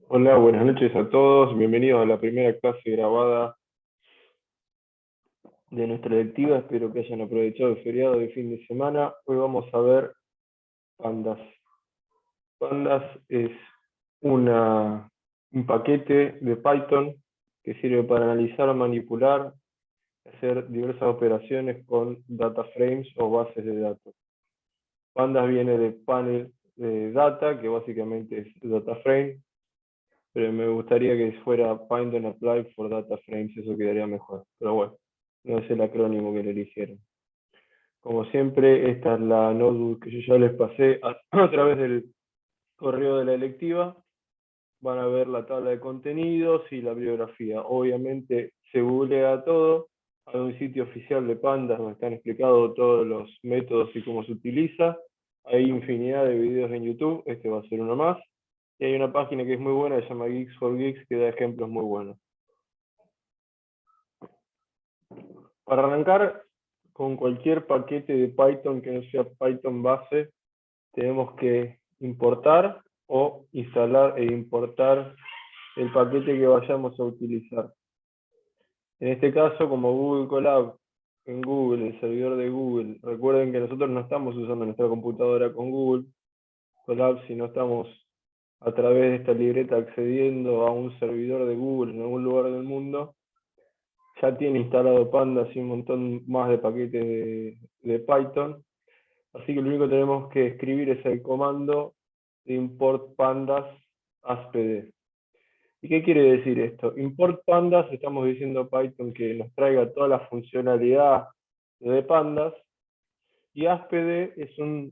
Hola, buenas noches a todos. Bienvenidos a la primera clase grabada de nuestra lectiva. Espero que hayan aprovechado el feriado de fin de semana. Hoy vamos a ver Pandas. Pandas es un paquete de Python que sirve para analizar, manipular, hacer diversas operaciones con data frames o bases de datos. Pandas viene de panel de data, que básicamente es data frame, pero me gustaría que fuera Python Apply for Data Frames, eso quedaría mejor. Pero bueno, no es el acrónimo que le eligieron. Como siempre, esta es la notebook que yo ya les pasé a través del correo de la electiva. Van a ver la tabla de contenidos y la bibliografía. Obviamente se googlea todo. Hay un sitio oficial de Pandas donde están explicados todos los métodos y cómo se utiliza. Hay infinidad de videos en YouTube, este va a ser uno más. Y hay una página que es muy buena, se llama Geeks for Geeks, que da ejemplos muy buenos. Para arrancar con cualquier paquete de Python que no sea Python base, tenemos que importar o instalar e importar el paquete que vayamos a utilizar. En este caso, como Google Colab, en Google, el servidor de Google, recuerden que nosotros no estamos usando nuestra computadora con Google Colab, sino estamos a través de esta libreta accediendo a un servidor de Google en algún lugar del mundo. Ya tiene instalado Pandas y un montón más de paquetes de Python. Así que lo único que tenemos que escribir es el comando de import pandas aspd. ¿Y qué quiere decir esto? Import pandas, estamos diciendo a Python que nos traiga toda la funcionalidad de pandas, y aspd es un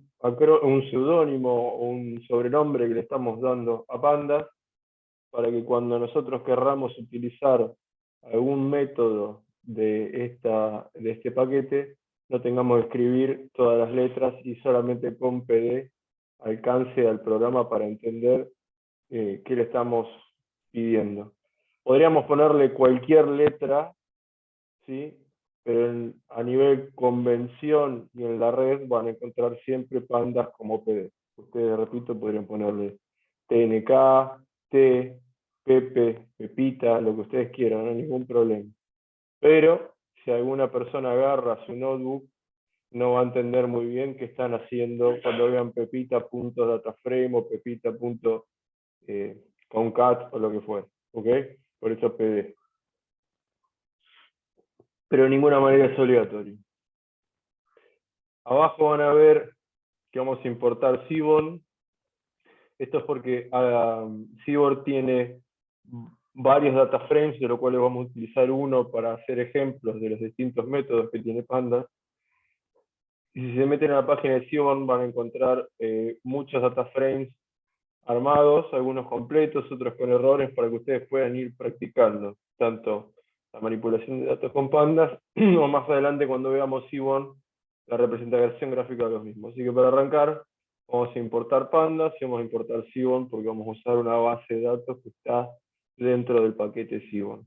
seudónimo o un sobrenombre que le estamos dando a pandas para que cuando nosotros querramos utilizar algún método de este paquete, no tengamos que escribir todas las letras y solamente con PD alcance al programa para entender qué le estamos pidiendo. Podríamos ponerle cualquier letra, ¿sí? Pero a nivel convención y en la red van a encontrar siempre pandas como PD. Ustedes, repito, podrían ponerle TNK, T, Pepe, Pepita, lo que ustedes quieran, no hay ningún problema. Pero si alguna persona agarra su notebook, no va a entender muy bien qué están haciendo cuando vean pepita.dataframe o pepita.concat o lo que fuera. ¿Ok? Por eso PD. Pero de ninguna manera es obligatorio. Abajo van a ver que vamos a importar Seaborn. Esto es porque Seaborn tiene varios data frames, de los cuales vamos a utilizar uno para hacer ejemplos de los distintos métodos que tiene Pandas. Y si se meten a la página de Seaborn van a encontrar muchos data frames armados, algunos completos, otros con errores, para que ustedes puedan ir practicando tanto la manipulación de datos con Pandas o más adelante cuando veamos Seaborn, la representación gráfica de los mismos. Así que para arrancar vamos a importar Pandas y vamos a importar Seaborn porque vamos a usar una base de datos que está dentro del paquete Seaborn.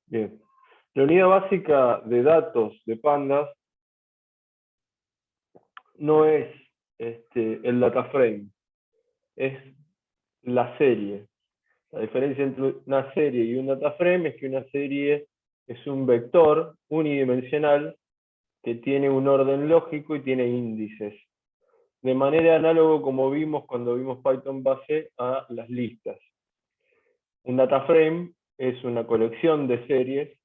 Bien. La unidad básica de datos de Pandas no es el data frame, es la serie. La diferencia entre una serie y un data frame es que una serie es un vector unidimensional que tiene un orden lógico y tiene índices. De manera análoga como vimos cuando vimos Python base a las listas. Un data frame es una colección de series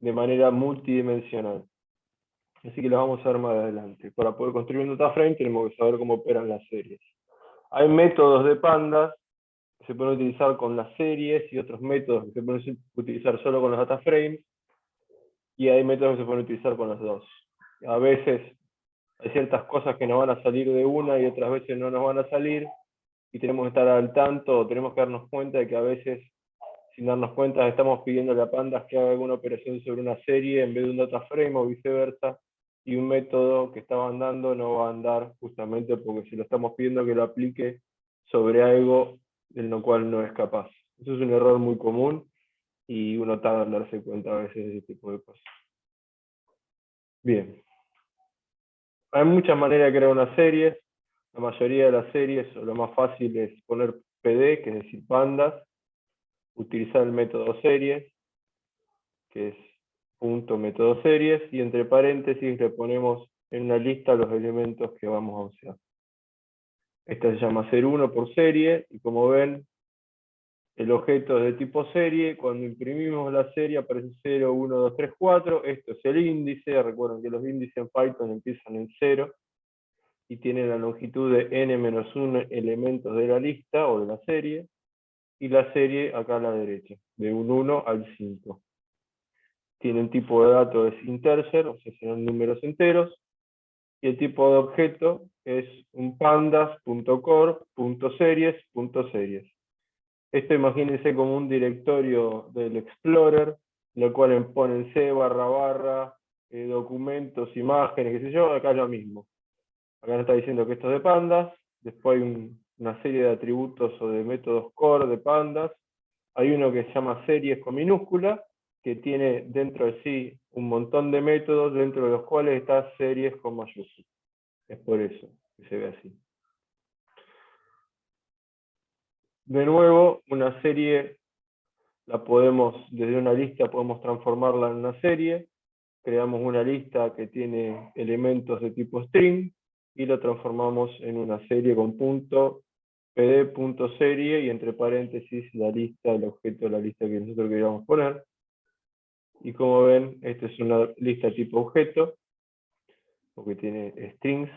de manera multidimensional. Así que lo vamos a ver más adelante. Para poder construir un data frame tenemos que saber cómo operan las series. Hay métodos de Pandas que se pueden utilizar con las series y otros métodos que se pueden utilizar solo con los data frames, y hay métodos que se pueden utilizar con los dos. A veces hay ciertas cosas que nos van a salir de una y otras veces no nos van a salir, y tenemos que estar al tanto, tenemos que darnos cuenta de que a veces, sin darnos cuenta, estamos pidiéndole a Pandas que haga alguna operación sobre una serie en vez de un data frame o viceversa, y un método que estaba andando no va a andar justamente porque si lo estamos pidiendo que lo aplique sobre algo en lo cual no es capaz. Eso es un error muy común y uno tarda en darse cuenta a veces de ese tipo de cosas. Bien. Hay muchas maneras de crear una serie. La mayoría de las series, o lo más fácil es poner PD, que es decir, pandas, utilizar el método series, que es punto método series, y entre paréntesis le ponemos en una lista los elementos que vamos a usar. Esta se llama ser1 por serie, y como ven, el objeto es de tipo serie. Cuando imprimimos la serie aparece 0, 1, 2, 3, 4. Esto es el índice. Recuerden que los índices en Python empiezan en 0 y tienen la longitud de n-1 elementos de la lista o de la serie. Y la serie acá a la derecha, de un 1 al 5. Tiene un tipo de dato es integer, o sea, serán números enteros. Y el tipo de objeto es un pandas.core.series.series. Esto imagínense como un directorio del Explorer, en el cual ponen C barra barra, documentos, imágenes, qué sé yo. Acá es lo mismo. Acá nos está diciendo que esto es de pandas. Después hay una serie de atributos o de métodos core de pandas. Hay uno que se llama series con minúscula, que tiene dentro de sí un montón de métodos, dentro de los cuales está series con mayúscula. Es por eso que se ve así. De nuevo, una serie la podemos, desde una lista podemos transformarla en una serie. Creamos una lista que tiene elementos de tipo string y lo transformamos en una serie con punto pd.serie y entre paréntesis la lista, el objeto de la lista que nosotros queríamos poner. Y como ven, esta es una lista tipo objeto, porque tiene strings,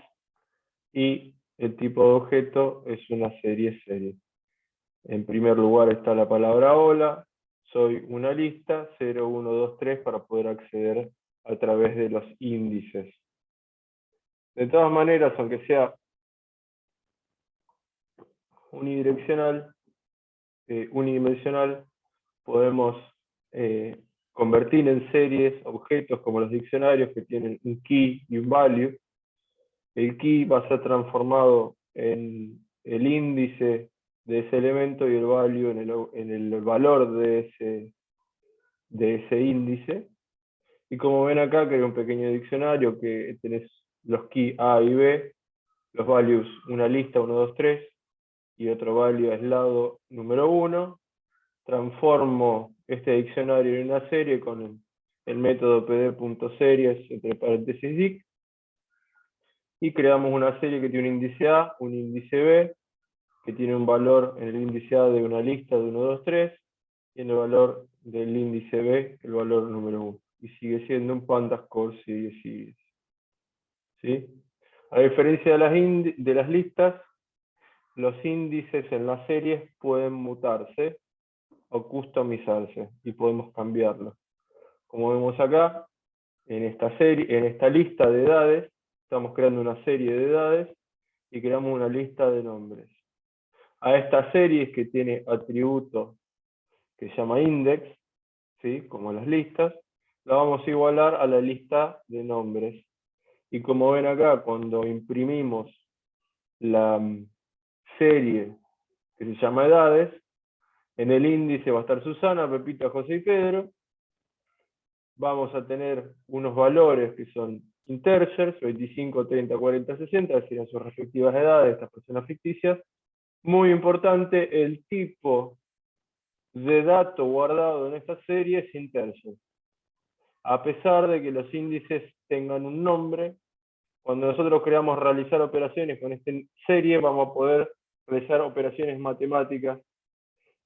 y el tipo de objeto es una serie. En primer lugar está la palabra hola, soy una lista, 0, 1, 2, 3, para poder acceder a través de los índices. De todas maneras, aunque sea unidireccional, unidimensional, podemos convertir en series objetos como los diccionarios que tienen un key y un value. El key va a ser transformado en el índice de ese elemento y el value en el valor de ese índice. Y como ven acá, que hay un pequeño diccionario que tenés los key A y B, los values, una lista 1, 2, 3, y otro value aislado número 1. Transformo este diccionario en una serie con el método pd.series entre paréntesis dic, y creamos una serie que tiene un índice A, un índice B, que tiene un valor en el índice A de una lista de 1, 2, 3, y en el valor del índice B, el valor número 1. Y sigue siendo un pandas core series. ¿Sí? A diferencia de las listas, los índices en las series pueden mutarse o customizarse y podemos cambiarlos. Como vemos acá, en esta lista de edades, estamos creando una serie de edades y creamos una lista de nombres. A esta serie que tiene atributo que se llama index, ¿sí? Como las listas, la vamos a igualar a la lista de nombres. Y como ven acá, cuando imprimimos la serie que se llama edades, en el índice va a estar Susana, Pepita, José y Pedro. Vamos a tener unos valores que son integers, 25, 30, 40, 60, es decir, en sus respectivas edades, estas personas ficticias. Muy importante, el tipo de dato guardado en esta serie es integer. A pesar de que los índices tengan un nombre, cuando nosotros queramos realizar operaciones con esta serie, vamos a poder realizar operaciones matemáticas,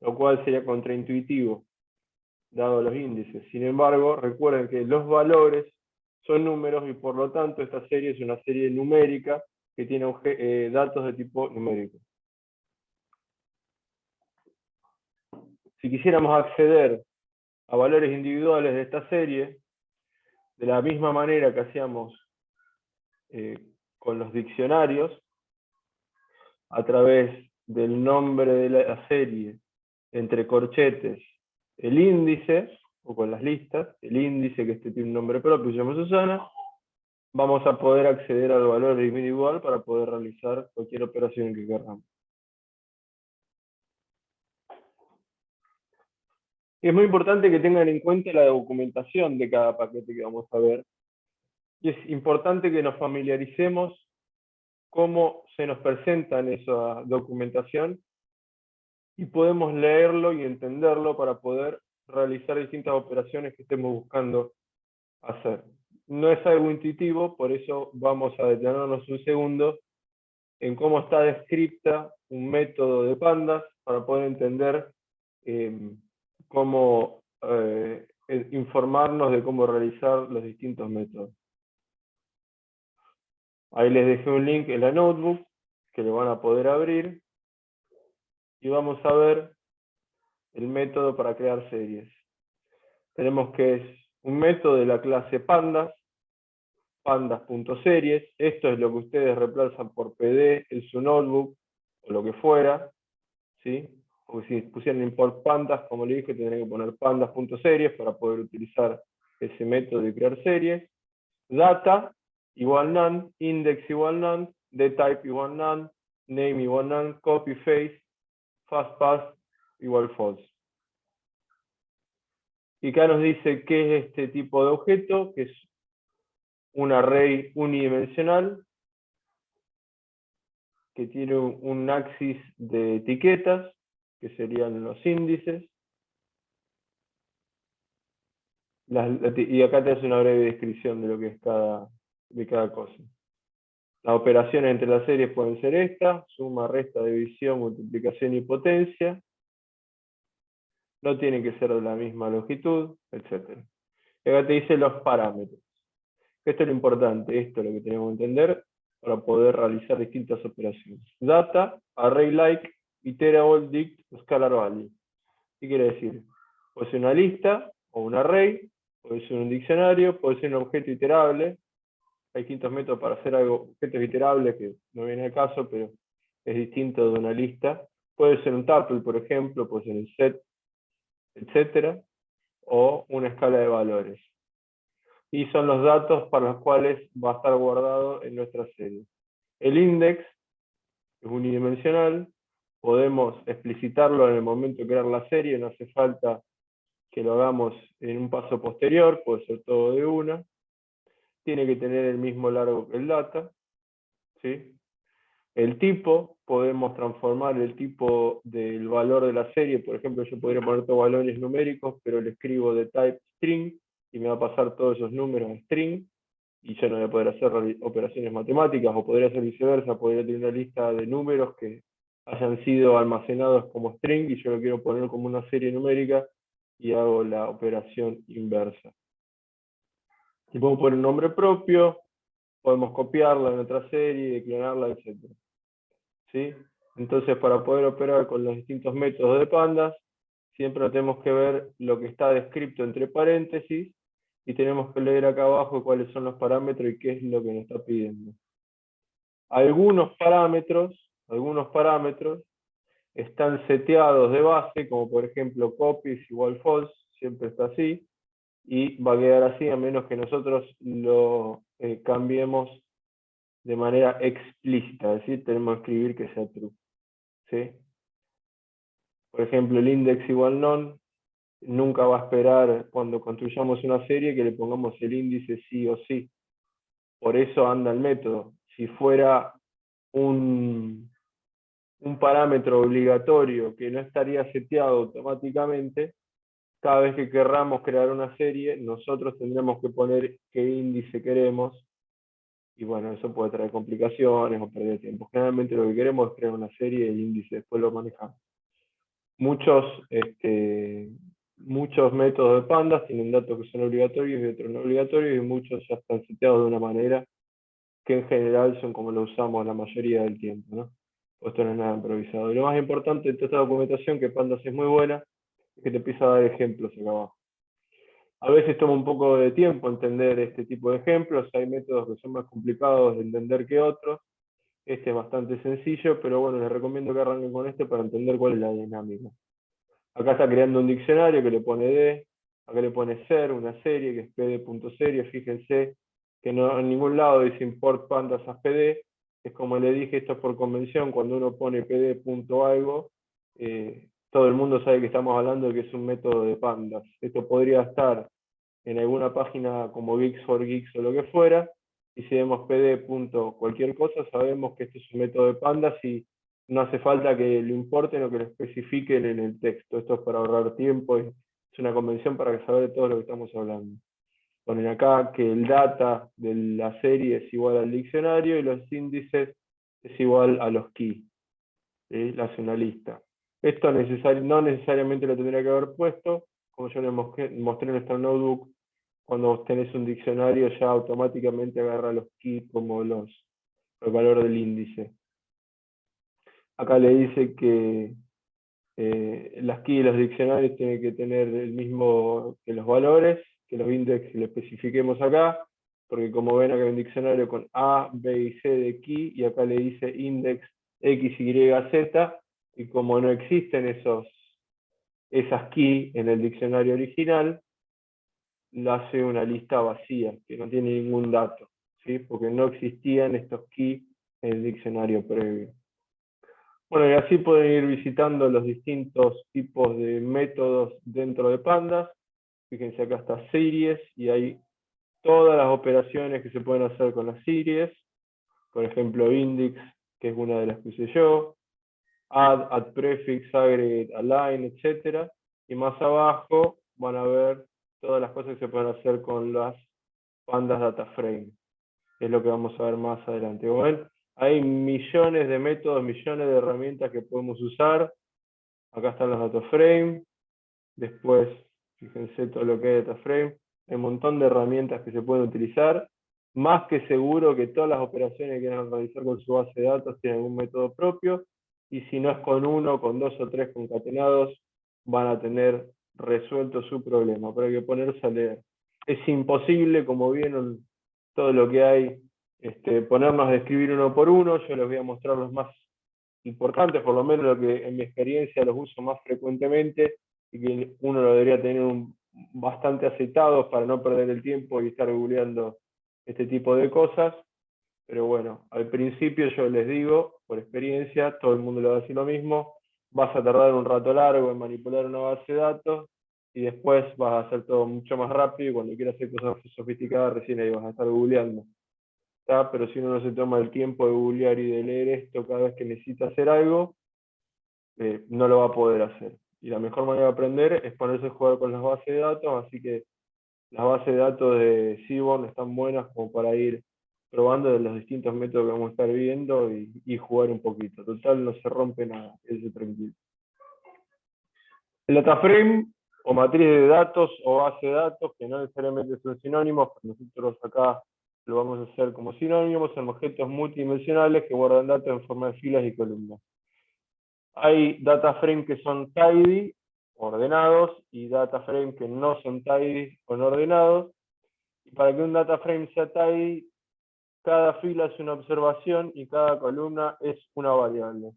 lo cual sería contraintuitivo, dado los índices. Sin embargo, recuerden que los valores son números y por lo tanto esta serie es una serie numérica que tiene datos de tipo numérico. Si quisiéramos acceder a valores individuales de esta serie, de la misma manera que hacíamos con los diccionarios, a través del nombre de la serie, entre corchetes, el índice, o con las listas, el índice, que este tiene un nombre propio, se llama Susana, vamos a poder acceder al valor individual para poder realizar cualquier operación que queramos. Y es muy importante que tengan en cuenta la documentación de cada paquete que vamos a ver, Y es importante que nos familiaricemos cómo se nos presenta en esa documentación y podemos leerlo y entenderlo para poder realizar distintas operaciones que estemos buscando hacer. No es algo intuitivo, por eso vamos a detenernos un segundo en cómo está descrita un método de pandas para poder entender cómo informarnos de cómo realizar los distintos métodos. Ahí les dejé un link en la notebook que lo van a poder abrir y vamos a ver el método para crear series. Tenemos que es un método de la clase pandas, pandas.series. Esto es lo que ustedes reemplazan por PD en su notebook o lo que fuera, ¿sí? O si pusieran import pandas, como le dije, tendrían que poner pandas.series para poder utilizar ese método de crear series. Data igual none, index igual none, dtype igual none, name igual none, copy paste, fastpass igual false. Y acá nos dice qué es este tipo de objeto, que es un array unidimensional que tiene un axis de etiquetas, que serían los índices. Y acá te hace una breve descripción de lo que es cada cosa. Las operaciones entre las series pueden ser estas: suma, resta, división, multiplicación y potencia. No tienen que ser de la misma longitud, etc. Y acá te dice los parámetros. Esto es lo importante, esto es lo que tenemos que entender para poder realizar distintas operaciones. Data, array like, iterable, dict, scalar value. ¿Qué quiere decir? Puede ser una lista o un array, puede ser un diccionario, puede ser un objeto iterable. Hay distintos métodos para hacer algo, objetos iterables, que no viene al caso, pero es distinto de una lista. Puede ser un tuple, por ejemplo, puede ser un set, etc. O una escala de valores. Y son los datos para los cuales va a estar guardado en nuestra serie. El index es unidimensional, podemos explicitarlo en el momento de crear la serie, no hace falta que lo hagamos en un paso posterior, puede ser todo de una. Tiene que tener el mismo largo que el data, ¿sí? El tipo, podemos transformar el tipo del valor de la serie. Por ejemplo, yo podría poner todos valores numéricos, pero le escribo de type string y me va a pasar todos esos números en string, y yo no voy a poder hacer operaciones matemáticas, o podría ser viceversa, podría tener una lista de números que hayan sido almacenados como string y yo lo quiero poner como una serie numérica y hago la operación inversa. Y podemos poner un nombre propio, podemos copiarla en otra serie, clonarla, etc. ¿Sí? Entonces, para poder operar con los distintos métodos de pandas, siempre tenemos que ver lo que está descrito entre paréntesis y tenemos que leer acá abajo cuáles son los parámetros y qué es lo que nos está pidiendo. Algunos parámetros están seteados de base, como por ejemplo copies igual false, siempre está así, y va a quedar así a menos que nosotros lo cambiemos de manera explícita, es decir, tenemos que escribir que sea true. ¿Sí? Por ejemplo, el index igual none nunca va a esperar cuando construyamos una serie que le pongamos el índice sí o sí. Por eso anda el método. Si fuera un parámetro obligatorio que no estaría seteado automáticamente, cada vez que querramos crear una serie, nosotros tendremos que poner qué índice queremos, y bueno, eso puede traer complicaciones o perder tiempo. Generalmente lo que queremos es crear una serie y el índice después lo manejamos. Muchos métodos de pandas tienen datos que son obligatorios y otros no obligatorios, y muchos ya están seteados de una manera que en general son como lo usamos la mayoría del tiempo, ¿no? Esto no es nada improvisado. Y lo más importante de toda esta documentación, que Pandas es muy buena, es que te empieza a dar ejemplos acá abajo. A veces toma un poco de tiempo entender este tipo de ejemplos, hay métodos que son más complicados de entender que otros. Este es bastante sencillo, pero bueno, les recomiendo que arranquen con este para entender cuál es la dinámica. Acá está creando un diccionario que le pone D, acá le pone ser, una serie que es pd.serie, fíjense que no en ningún lado dice import pandas a pd, es como le dije, esto es por convención, cuando uno pone pd.algo, todo el mundo sabe que estamos hablando de que es un método de pandas. Esto podría estar en alguna página como Geeks for Geeks o lo que fuera, y si vemos pd. Cualquier cosa, sabemos que este es un método de pandas y no hace falta que lo importen o que lo especifiquen en el texto. Esto es para ahorrar tiempo y es una convención para saber de todo lo que estamos hablando. Ponen acá que el data de la serie es igual al diccionario y los índices es igual a los key. ¿Sí? Le hace una lista. Esto no necesariamente lo tendría que haber puesto, como yo les mostré en nuestro notebook. Cuando vos tenés un diccionario ya automáticamente agarra los key como el valor del índice. Acá le dice que las keys de los diccionarios tienen que tener el mismo que los valores, que los índices que le especifiquemos acá, porque como ven acá hay un diccionario con A, B y C de key, y acá le dice index X, Y, Z, y como no existen esas key en el diccionario original, lo hace una lista vacía, que no tiene ningún dato, ¿sí? Porque no existían estos key en el diccionario previo. Bueno, y así pueden ir visitando los distintos tipos de métodos dentro de Pandas. Fíjense acá está series y hay todas las operaciones que se pueden hacer con las series. Por ejemplo, index, que es una de las que usé yo. Add prefix, aggregate, align, etc. Y más abajo van a ver todas las cosas que se pueden hacer con las Pandas Data Frame. Es lo que vamos a ver más adelante. Como ven, hay millones de métodos, millones de herramientas que podemos usar. Acá están los DataFrame. Después, fíjense todo lo que es DataFrame. Hay un montón de herramientas que se pueden utilizar. Más que seguro que todas las operaciones que quieran realizar con su base de datos tienen algún método propio. Y si no es con uno, con dos o tres concatenados, van a tener resuelto su problema. Pero hay que ponerse a leer. Es imposible, como vieron todo lo que hay, ponernos a describir uno por uno. Yo les voy a mostrar los más importantes, por lo menos lo que en mi experiencia los uso más frecuentemente y que uno lo debería tener bastante aceitado para no perder el tiempo y estar googleando este tipo de cosas. Pero bueno, al principio yo les digo, por experiencia, todo el mundo le va a decir lo mismo, vas a tardar un rato largo en manipular una base de datos y después vas a hacer todo mucho más rápido y cuando quieras hacer cosas sofisticadas recién ahí vas a estar googleando. ¿Está? Pero si uno no se toma el tiempo de googlear y de leer esto cada vez que necesita hacer algo, no lo va a poder hacer. Y la mejor manera de aprender es ponerse a jugar con las bases de datos, así que las bases de datos de Seaborn están buenas como para ir probando de los distintos métodos que vamos a estar viendo y jugar un poquito. Total, no se rompe nada, ese tranquilo. El DataFrame, o matriz de datos, o base de datos, que no necesariamente son sinónimos, pero nosotros acá lo vamos a hacer como sinónimos, son objetos multidimensionales que guardan datos en forma de filas y columnas. Hay data frame que son tidy, ordenados, y data frame que no son tidy o no ordenados. Y para que un data frame sea tidy, cada fila es una observación y cada columna es una variable.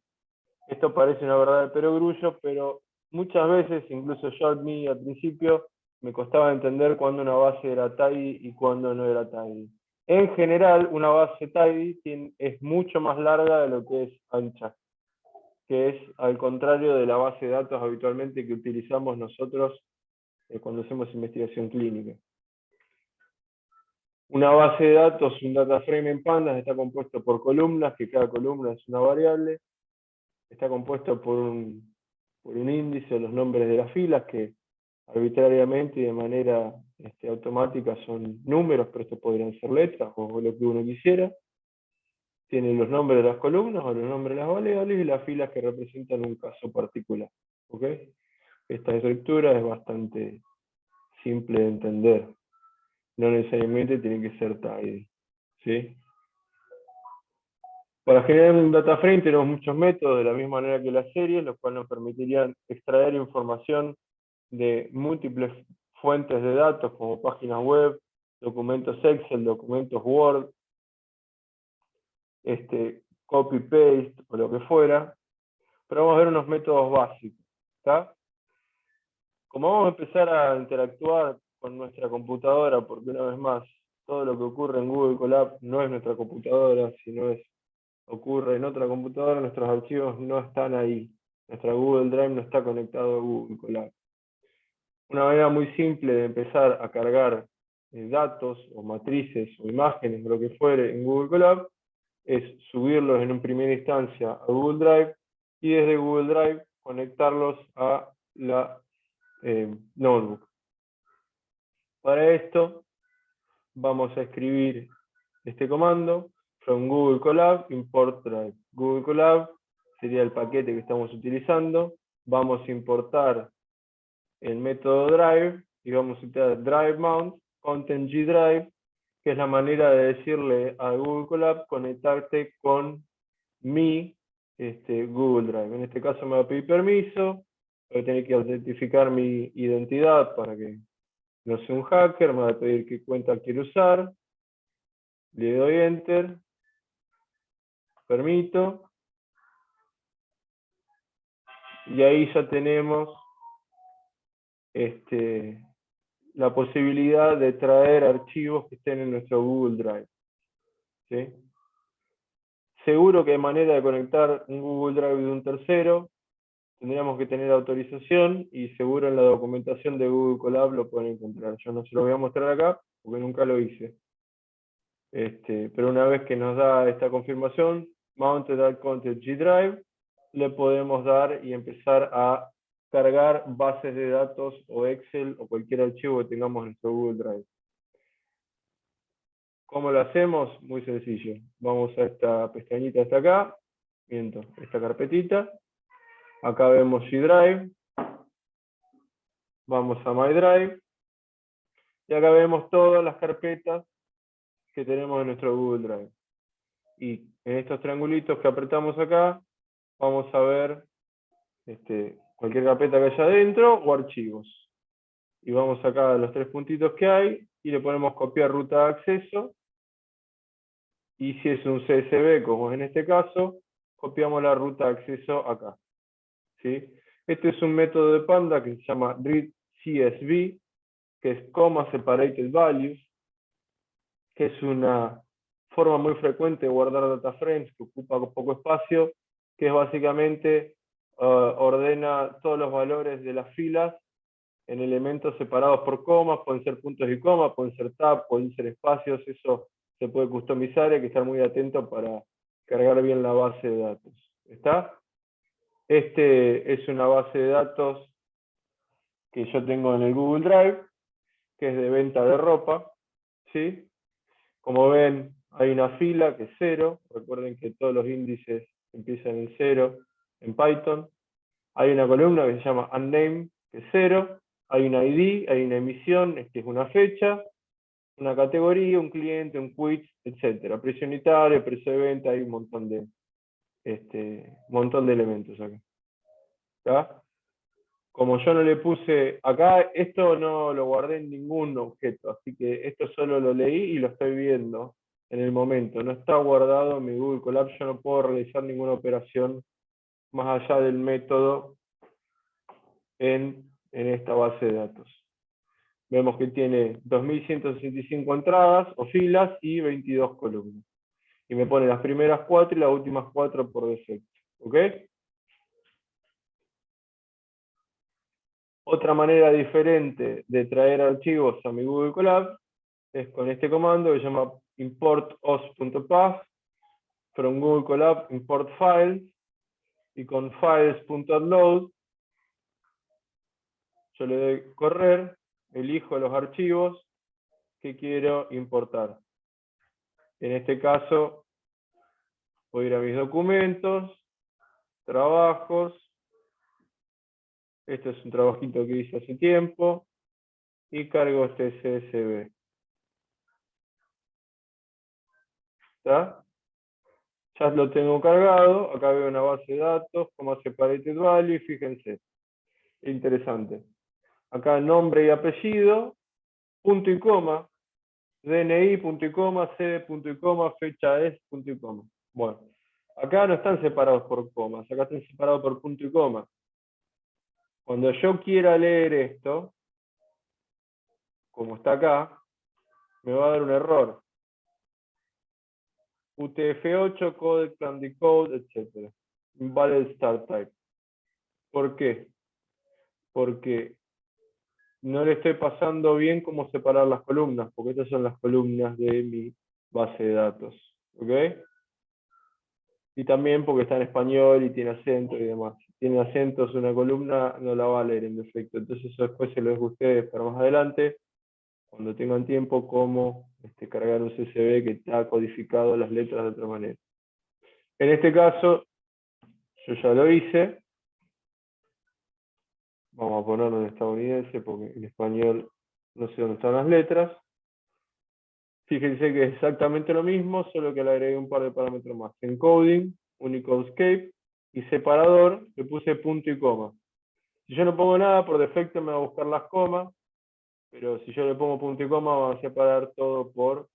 Esto parece una verdad de perogrullo, pero muchas veces, incluso yo a mí al principio, me costaba entender cuándo una base era tidy y cuándo no era tidy. En general, una base tidy es mucho más larga de lo que es ancha, que es al contrario de la base de datos habitualmente que utilizamos nosotros cuando hacemos investigación clínica. Una base de datos, un data frame en Pandas, está compuesto por columnas, que cada columna es una variable. Está compuesto por un índice, los nombres de las filas, que arbitrariamente y de manera automática son números, pero estos podrían ser letras o lo que uno quisiera. Tienen los nombres de las columnas o los nombres de las variables y las filas que representan un caso particular. ¿Okay? Esta estructura es bastante simple de entender. No necesariamente tiene que ser tidy. ¿Sí? Para generar un data frame tenemos muchos métodos, de la misma manera que las series, los cuales nos permitirían extraer información de múltiples fuentes de datos, como páginas web, documentos Excel, documentos Word, copy-paste o lo que fuera. Pero vamos a ver unos métodos básicos. ¿Está? Como vamos a empezar a interactuar con nuestra computadora, porque una vez más, todo lo que ocurre en Google Colab no es nuestra computadora, sino ocurre en otra computadora, nuestros archivos no están ahí. Nuestra Google Drive no está conectado a Google Colab. Una manera muy simple de empezar a cargar datos o matrices o imágenes o lo que fuere en Google Colab es subirlos en primera instancia a Google Drive y desde Google Drive conectarlos a la notebook. Para esto vamos a escribir este comando: from Google Colab import drive. Google Colab sería el paquete que estamos utilizando. Vamos a importar el método drive y vamos a utilizar drive mount content G drive, que es la manera de decirle a Google Colab conectarte con mi Google Drive. En este caso me va a pedir permiso, voy a tener que autentificar mi identidad para que no sea un hacker, me va a pedir qué cuenta quiero usar, le doy enter, permito, y ahí ya tenemos la posibilidad de traer archivos que estén en nuestro Google Drive. ¿Sí? Seguro que hay manera de conectar un Google Drive de un tercero, tendríamos que tener autorización y seguro en la documentación de Google Colab lo pueden encontrar. Yo no se lo voy a mostrar acá porque nunca lo hice. Pero una vez que nos da esta confirmación, Mounted al Content G Drive, le podemos dar y empezar a cargar bases de datos o Excel o cualquier archivo que tengamos en nuestro Google Drive. ¿Cómo lo hacemos? Muy sencillo. Vamos a esta pestañita hasta acá, miento, esta carpetita. Acá vemos G Drive. Vamos a My Drive. Y acá vemos todas las carpetas que tenemos en nuestro Google Drive. Y en estos triangulitos que apretamos acá, vamos a ver cualquier carpeta que haya adentro o archivos. Y vamos acá a los tres puntitos que hay y le ponemos copiar ruta de acceso. Y si es un CSV, como en este caso, copiamos la ruta de acceso acá. ¿Sí? Este es un método de Panda que se llama readCSV, que es comma separated values, que es una forma muy frecuente de guardar data frames que ocupa poco espacio, que es básicamente ordena todos los valores de las filas en elementos separados por comas, pueden ser puntos y comas, pueden ser tab, pueden ser espacios, eso se puede customizar y hay que estar muy atento para cargar bien la base de datos. ¿Está? Es una base de datos que yo tengo en el Google Drive, que es de venta de ropa, ¿sí? Como ven, hay una fila que es 0, recuerden que todos los índices empiezan en 0 en Python. Hay una columna que se llama unnamed, que es 0, hay una ID, hay una emisión, que es una fecha, una categoría, un cliente, un quiz, etc. Precio unitario, precio de venta, hay un montón de elementos acá. ¿Está? Como yo no le puse acá, esto no lo guardé en ningún objeto, así que esto solo lo leí y lo estoy viendo en el momento. No está guardado en mi Google Colab, yo no puedo realizar ninguna operación más allá del método en esta base de datos. Vemos que tiene 2165 entradas o filas y 22 columnas. Y me pone las primeras 4 y las últimas 4 por defecto. ¿Ok? Otra manera diferente de traer archivos a mi Google Colab es con este comando que se llama import.os.path from Google Colab import files, y con files.upload yo le doy correr, elijo los archivos que quiero importar. En este caso voy a ir a mis documentos, trabajos, este es un trabajito que hice hace tiempo, y cargo este CSV. ¿Está? Ya lo tengo cargado, acá veo una base de datos, como separated value, fíjense, interesante. Acá nombre y apellido, punto y coma, DNI, punto y coma, sede, punto y coma, fecha es, punto y coma. Bueno, acá no están separados por comas, acá están separados por punto y coma. Cuando yo quiera leer esto, como está acá, me va a dar un error. UTF-8, codec, plan decode, etc. Invalid start type. ¿Por qué? Porque no le estoy pasando bien cómo separar las columnas, porque estas son las columnas de mi base de datos. ¿Ok? Y también porque está en español y tiene acento y demás. Si tiene acentos una columna, no la va a leer en defecto. Entonces eso después se lo dejo a ustedes para más adelante, cuando tengan tiempo, cómo cargar un CSV que está codificado las letras de otra manera. En este caso, yo ya lo hice. Vamos a ponerlo en estadounidense porque en español no sé dónde están las letras. Fíjense que es exactamente lo mismo, solo que le agregué un par de parámetros más. Encoding, Unicode Escape y separador, le puse punto y coma. Si yo no pongo nada, por defecto me va a buscar las comas, pero si yo le pongo punto y coma, va a separar todo por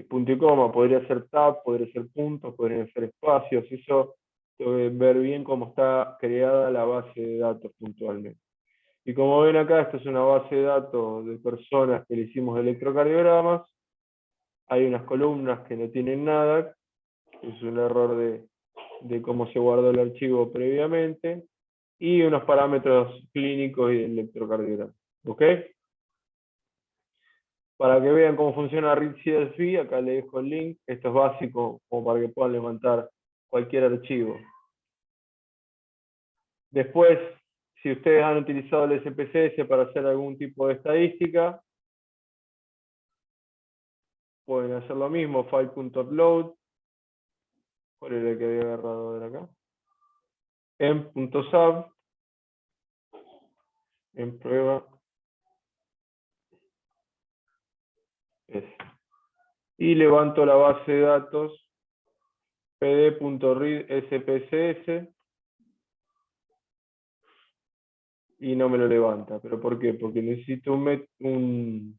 punto y coma. Podría ser tab, podría ser puntos, podrían ser espacios. Eso tengo que ver bien cómo está creada la base de datos puntualmente. Y como ven acá, esta es una base de datos de personas que le hicimos electrocardiogramas. Hay unas columnas que no tienen nada, es un error de cómo se guardó el archivo previamente, y unos parámetros clínicos y de electrocardiograma. ¿Ok? Para que vean cómo funciona readCSV, acá les dejo el link. Esto es básico como para que puedan levantar cualquier archivo. Después, si ustedes han utilizado el SPSS para hacer algún tipo de estadística, pueden hacer lo mismo, file.upload. ¿Cuál era el que había agarrado de acá? En.sub, en prueba, y levanto la base de datos pd.read.spss y no me lo levanta. ¿Pero por qué? Porque necesito un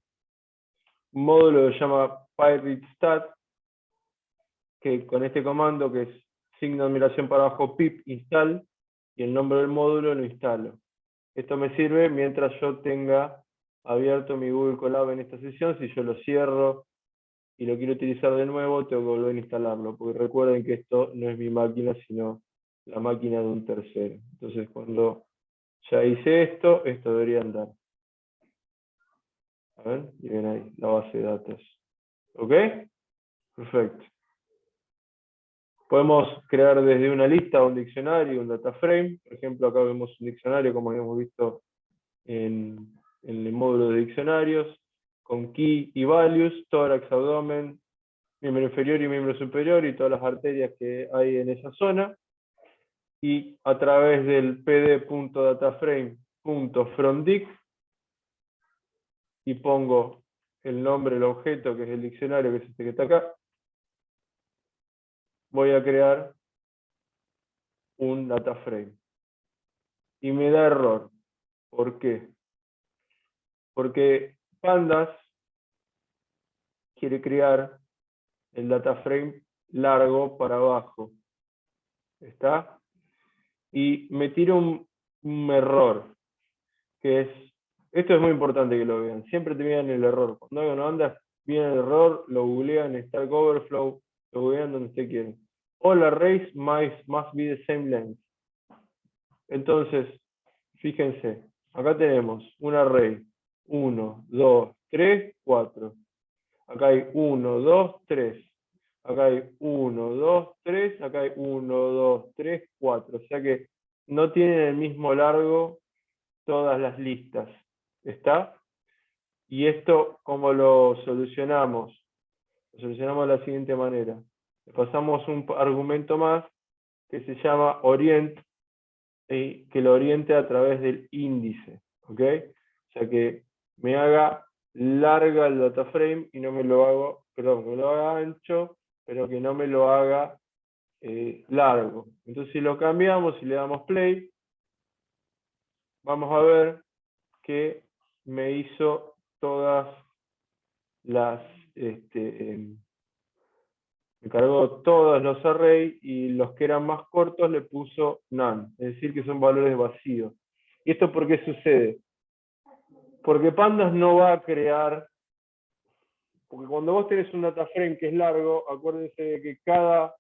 módulo que se llama pyreadstat, que con este comando, que es signo de admiración para abajo pip install, y el nombre del módulo lo instalo. Esto me sirve mientras yo tenga abierto mi Google Colab en esta sesión. Si yo lo cierro y lo quiero utilizar de nuevo, tengo que volver a instalarlo, porque recuerden que esto no es mi máquina, sino la máquina de un tercero. Entonces, cuando ya hice esto debería andar. A ver, y ven ahí, la base de datos. ¿Ok? Perfecto. Podemos crear desde una lista un diccionario, un data frame. Por ejemplo, acá vemos un diccionario, como habíamos visto en el módulo de diccionarios, con key y values, tórax, abdomen, miembro inferior y miembro superior y todas las arterias que hay en esa zona. Y a través del pd.dataframe.fromDict, y pongo el nombre del objeto, que es el diccionario, que es este que está acá, voy a crear un data frame. Y me da error. ¿Por qué? Porque Pandas quiere crear el data frame largo para abajo. ¿Está? Y me tira un error, que es, esto es muy importante que lo vean, siempre te miran el error. Cuando algo no anda, viene el error, lo googlean en Stack Overflow, lo googlean donde usted quiere. All arrays must be the same length. Entonces, fíjense, acá tenemos un array 1, 2, 3, 4. Acá hay 1, 2, 3. Acá hay 1, 2, 3. Acá hay 1, 2, 3, 4. O sea que no tienen el mismo largo todas las listas. ¿Está? Y esto, ¿cómo lo solucionamos? Lo solucionamos de la siguiente manera. Le pasamos un argumento más que se llama orient, que lo oriente a través del índice. ¿Ok? O sea que me haga larga el data frame y no me lo hago, perdón, me lo haga ancho, pero que no me lo haga largo. Entonces, si lo cambiamos y le damos play, vamos a ver que me hizo todas las, me cargó todos los arrays, y los que eran más cortos le puso none, es decir, que son valores vacíos. ¿Y esto por qué sucede? Porque Pandas no va a crear, porque cuando vos tenés un data frame que es largo, acuérdense de que cada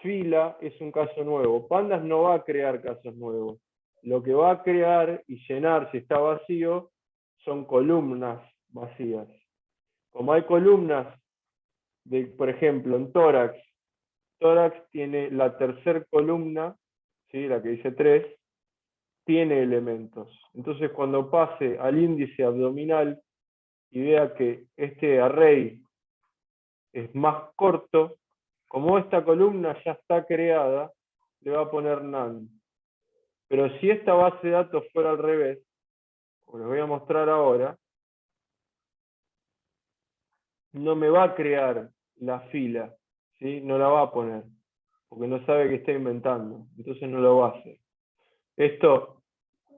fila es un caso nuevo. Pandas no va a crear casos nuevos. lo que va a crear y llenar si está vacío son columnas vacías. Como hay columnas, por ejemplo, en tórax tiene la tercera columna, ¿sí? La que dice 3, tiene elementos. Entonces, cuando pase al índice abdominal y vea que este array es más corto, como esta columna ya está creada, le va a poner none. Pero si esta base de datos fuera al revés, como les voy a mostrar ahora, no me va a crear la fila, ¿sí? No la va a poner, porque no sabe que está inventando, entonces no lo va a hacer. Esto,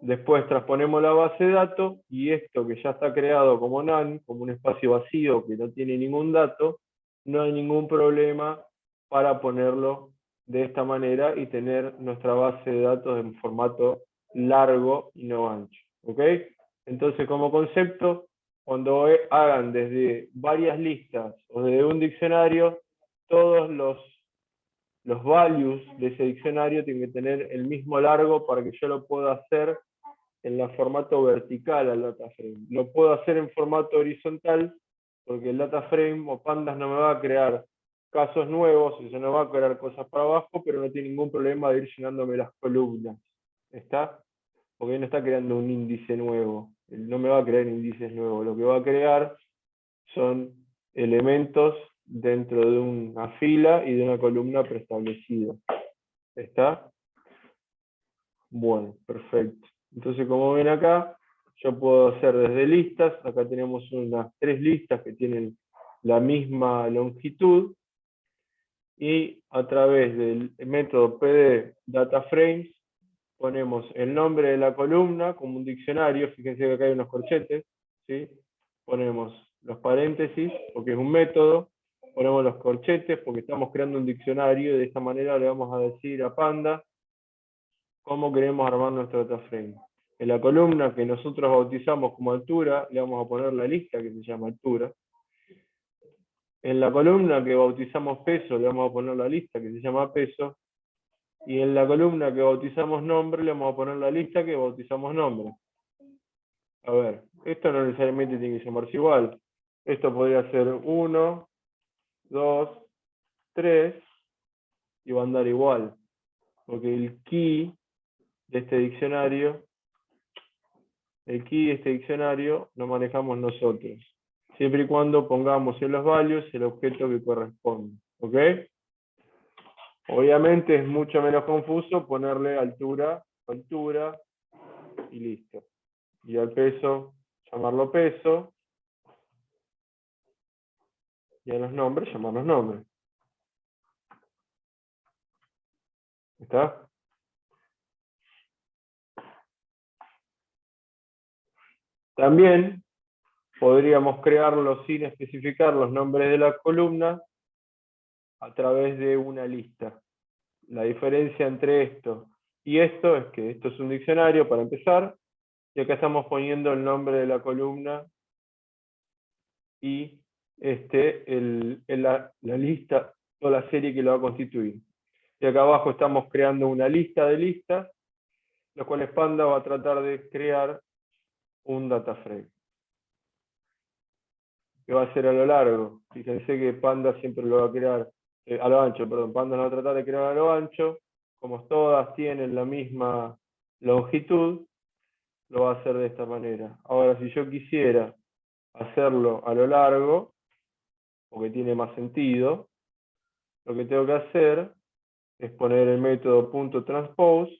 después transponemos la base de datos, y esto que ya está creado como none, como un espacio vacío que no tiene ningún dato, no hay ningún problema para ponerlo de esta manera y tener nuestra base de datos en formato largo y no ancho. ¿Ok? Entonces, como concepto, cuando hagan desde varias listas o desde un diccionario, todos los values de ese diccionario tienen que tener el mismo largo para que yo lo pueda hacer en el formato vertical al data frame. Lo puedo hacer en formato horizontal porque el data frame o pandas no me va a crear casos nuevos, y se no va a crear cosas para abajo, pero no tiene ningún problema de ir llenándome las columnas. ¿Está? Porque no está creando un índice nuevo. No me va a crear índices nuevos. Lo que va a crear son elementos dentro de una fila y de una columna preestablecida. ¿Está? Bueno, perfecto. Entonces, como ven acá, yo puedo hacer desde listas. Acá tenemos unas 3 listas que tienen la misma longitud. Y a través del método PD DataFrames ponemos el nombre de la columna como un diccionario. Fíjense que acá hay unos corchetes, ¿sí? Ponemos los paréntesis porque es un método, ponemos los corchetes porque estamos creando un diccionario, y de esta manera le vamos a decir a Panda cómo queremos armar nuestro DataFrame. En la columna que nosotros bautizamos como altura, le vamos a poner la lista que se llama altura. En la columna que bautizamos peso, le vamos a poner la lista que se llama peso. Y en la columna que bautizamos nombre, le vamos a poner la lista que bautizamos nombre. A ver, esto no necesariamente tiene que llamarse igual. Esto podría ser 1, 2, 3, y va a andar igual. Porque el key de este diccionario lo manejamos nosotros, siempre y cuando pongamos en los values el objeto que corresponde. ¿Ok? Obviamente es mucho menos confuso ponerle altura, y listo. Y al peso, llamarlo peso, y a los nombres, llamarlos nombres. ¿Está? También podríamos crearlo sin especificar los nombres de la columna a través de una lista. La diferencia entre esto y esto es que esto es un diccionario para empezar, y acá estamos poniendo el nombre de la columna y la lista o la serie que lo va a constituir. Y acá abajo estamos creando una lista de listas, los cuales Panda va a tratar de crear un data frame, que va a ser a lo largo. Fíjense que Panda siempre lo va a crear a lo ancho, perdón. Panda lo va a tratar de crear a lo ancho. Como todas tienen la misma longitud, lo va a hacer de esta manera. Ahora, si yo quisiera hacerlo a lo largo, porque tiene más sentido, lo que tengo que hacer es poner el método .transpose,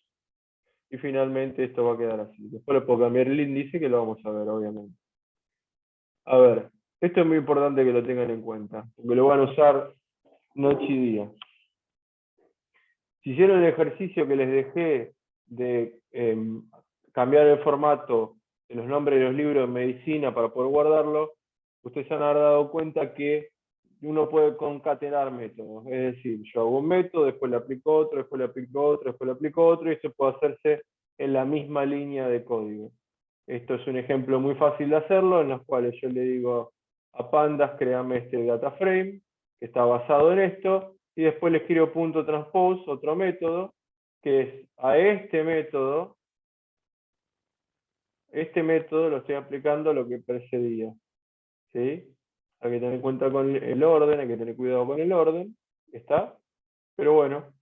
y finalmente esto va a quedar así. Después le puedo cambiar el índice, que lo vamos a ver, obviamente. A ver, esto es muy importante que lo tengan en cuenta, porque lo van a usar noche y día. Si hicieron el ejercicio que les dejé de cambiar el formato de los nombres de los libros de medicina para poder guardarlo, ustedes se han dado cuenta que uno puede concatenar métodos. Es decir, yo hago un método, después le aplico otro, después le aplico otro, después le aplico otro, y eso puede hacerse en la misma línea de código. Esto es un ejemplo muy fácil de hacerlo, en los cuales yo le digo a Pandas, créame este data frame, que está basado en esto, y después le escribo .transpose, otro método, que es a este método este método lo estoy aplicando a lo que precedía, ¿sí? Hay que tener en cuenta con el orden, hay que tener cuidado con el orden, ¿está? Pero bueno,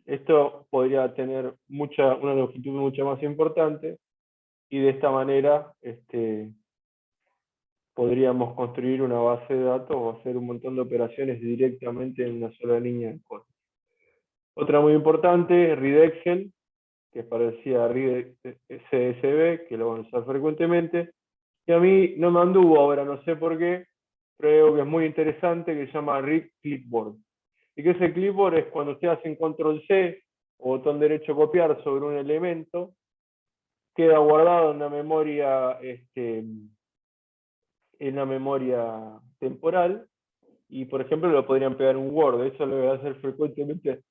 esto podría tener una longitud mucho más importante y de esta manera podríamos construir una base de datos o hacer un montón de operaciones directamente en una sola línea de código. Otra muy importante, Readexel, que es parecida a CSV, que lo van a usar frecuentemente, y a mí no me anduvo ahora, no sé por qué, pero creo que es muy interesante, que se llama Read Clipboard. ¿Y qué es el clipboard? Es cuando usted hace control C o botón derecho copiar sobre un elemento, queda guardado en una memoria temporal, y por ejemplo lo podrían pegar en un Word. Eso lo voy a hacer frecuentemente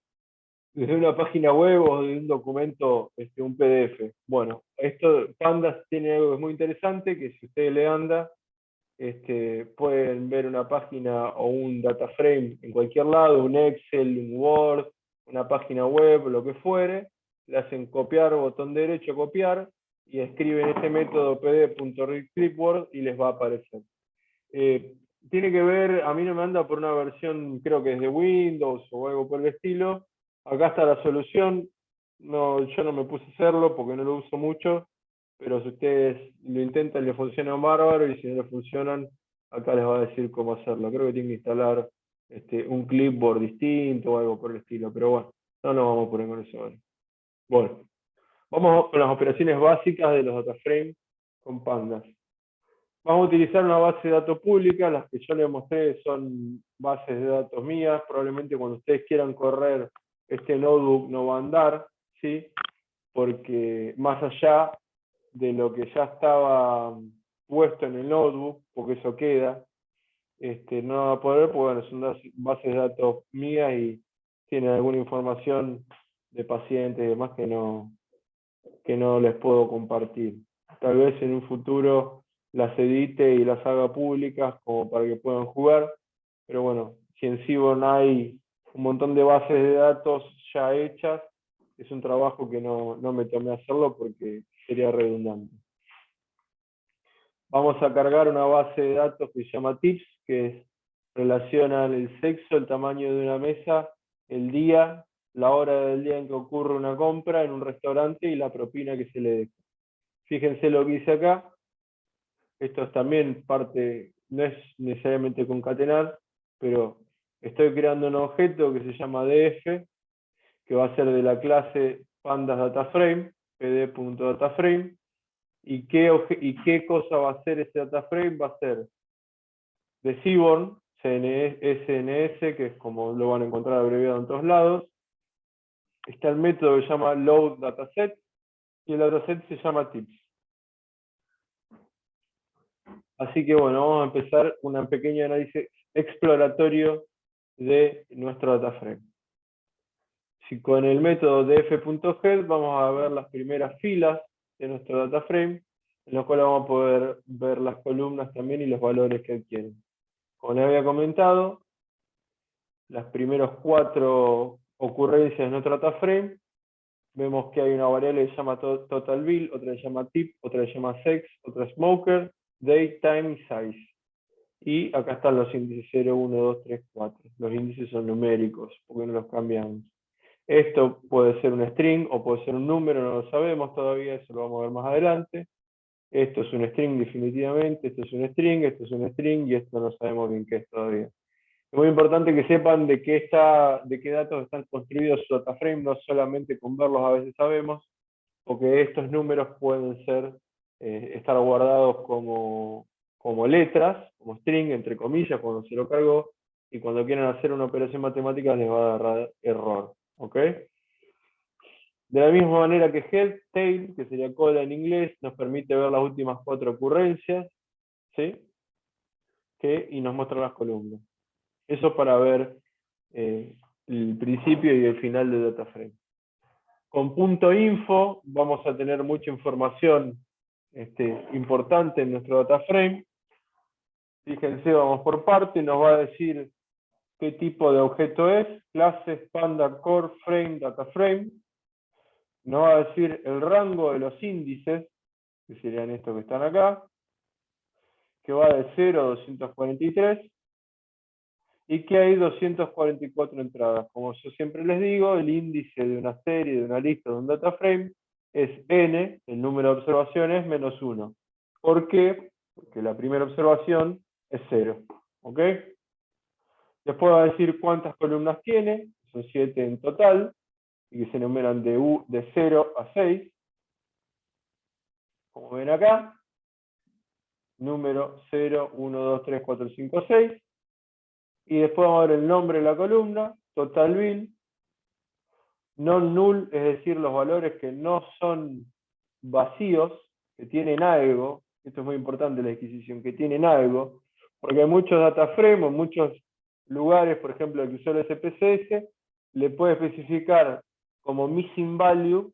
desde una página web o de un documento, un PDF. Bueno, esto, Pandas tiene algo que es muy interesante, que si ustedes le anda, pueden ver una página o un data frame en cualquier lado, un Excel, un Word, una página web, lo que fuere, le hacen copiar, botón derecho, copiar, y escriben este método pd.readclipboard y les va a aparecer. Eh, Tiene que ver, a mí no me anda por una versión, creo que es de Windows o algo por el estilo. Acá está la solución. No, yo no me puse a hacerlo porque no lo uso mucho, pero si ustedes lo intentan, le funcionan bárbaro, y si no le funcionan, acá les va a decir cómo hacerlo. Creo que tienen que instalar un clipboard distinto o algo por el estilo, pero bueno, no nos vamos a poner con eso ahora. Bueno, vamos con las operaciones básicas de los dataframes con pandas. Vamos a utilizar una base de datos pública. Las que yo les mostré son bases de datos mías. Probablemente cuando ustedes quieran correr este notebook no va a andar, ¿sí? Porque más allá de lo que ya estaba puesto en el notebook, porque eso queda, no va a poder, porque bueno, son bases de datos mías y tienen alguna información de pacientes y demás que no les puedo compartir. Tal vez en un futuro las edite y las haga públicas como para que puedan jugar, pero bueno, si en Seaborn hay un montón de bases de datos ya hechas, es un trabajo que no me tomé a hacerlo porque sería redundante. Vamos a cargar una base de datos que se llama tips, que relaciona el sexo, el tamaño de una mesa, el día, la hora del día en que ocurre una compra en un restaurante y la propina que se le deja. Fíjense lo que hice acá. Esto es también parte, no es necesariamente concatenar, pero estoy creando un objeto que se llama df, que va a ser de la clase pandas dataframe, pd.dataframe, y qué cosa va a ser ese dataframe. Va a ser de Seaborn, SNS, que es como lo van a encontrar abreviado en todos lados. Está el método que se llama load dataset, y el dataset se llama tips. Así que bueno, vamos a empezar un pequeño análisis exploratorio de nuestro dataframe. Si con el método df.head vamos a ver las primeras filas de nuestro dataframe, en los cuales vamos a poder ver las columnas también y los valores que adquieren. Como les había comentado, las primeras 4 ocurrencias de nuestro dataframe, vemos que hay una variable que se llama total bill, otra que se llama tip, otra que se llama sex, otra smoker, date, time y size. Y acá están los índices 0, 1, 2, 3, 4. Los índices son numéricos, porque no los cambiamos. Esto puede ser un string o puede ser un número, no lo sabemos todavía, eso lo vamos a ver más adelante. Esto es un string definitivamente, esto es un string, esto es un string y esto no sabemos bien qué es todavía. Es muy importante que sepan de qué datos están construidos su dataframe, no solamente con verlos a veces sabemos, porque estos números pueden estar guardados como letras, como string, entre comillas, cuando se lo cargó, y cuando quieran hacer una operación matemática les va a agarrar error. ¿Ok? De la misma manera que head, tail, que sería cola en inglés, nos permite ver las últimas 4 ocurrencias, ¿sí? Y nos muestra las columnas. Eso para ver el principio y el final del dataframe. Con .info vamos a tener mucha información importante en nuestro dataframe. Fíjense, vamos por parte, nos va a decir qué tipo de objeto es, clase, standard, core, frame, dataframe. Nos va a decir el rango de los índices, que serían estos que están acá, que va de 0 a 243, y que hay 244 entradas. Como yo siempre les digo, el índice de una serie, de una lista, de un data frame, es n, el número de observaciones, menos 1. ¿Por qué? Porque la primera observación es 0. ¿Ok? Después va a decir cuántas columnas tiene, son 7 en total, y que se enumeran de 0 a 6. Como ven acá, número 0, 1, 2, 3, 4, 5, 6. Y después vamos a ver el nombre de la columna, total bill, non-null, es decir, los valores que no son vacíos, que tienen algo. Esto es muy importante, la adquisición, que tienen algo, porque hay muchos data frames, muchos lugares, por ejemplo, el que usó el SPSS, le puede especificar como missing value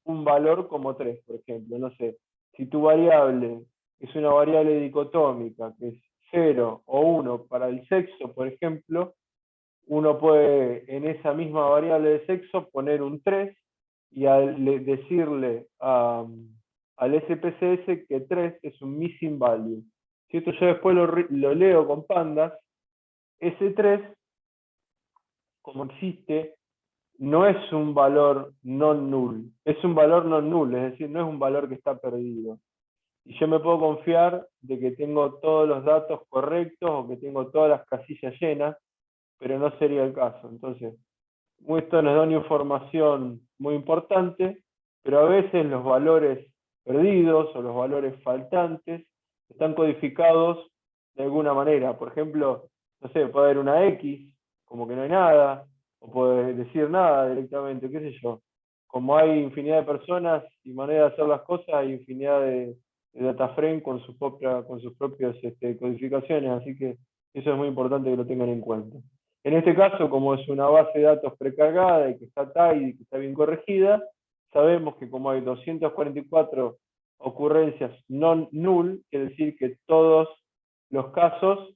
un valor como 3, por ejemplo. No sé, si tu variable es una variable dicotómica, que es 0 o 1 para el sexo, por ejemplo, uno puede en esa misma variable de sexo poner un 3 y decirle al SPSS que 3 es un missing value. Si esto yo después lo leo con pandas, ese 3, como existe, no es un valor non-null, es un valor non-null, es decir, no es un valor que está perdido. Y yo me puedo confiar de que tengo todos los datos correctos o que tengo todas las casillas llenas, pero no sería el caso. Entonces, esto nos da una información muy importante, pero a veces los valores perdidos o los valores faltantes están codificados de alguna manera. Por ejemplo, no sé, puede haber una X, como que no hay nada, o puede decir nada directamente, qué sé yo. Como hay infinidad de personas y maneras de hacer las cosas, hay infinidad de data frame con sus propias codificaciones, así que eso es muy importante que lo tengan en cuenta. En este caso, como es una base de datos precargada y que está tidy y que está bien corregida, sabemos que como hay 244 ocurrencias non-null, quiere decir que todos los casos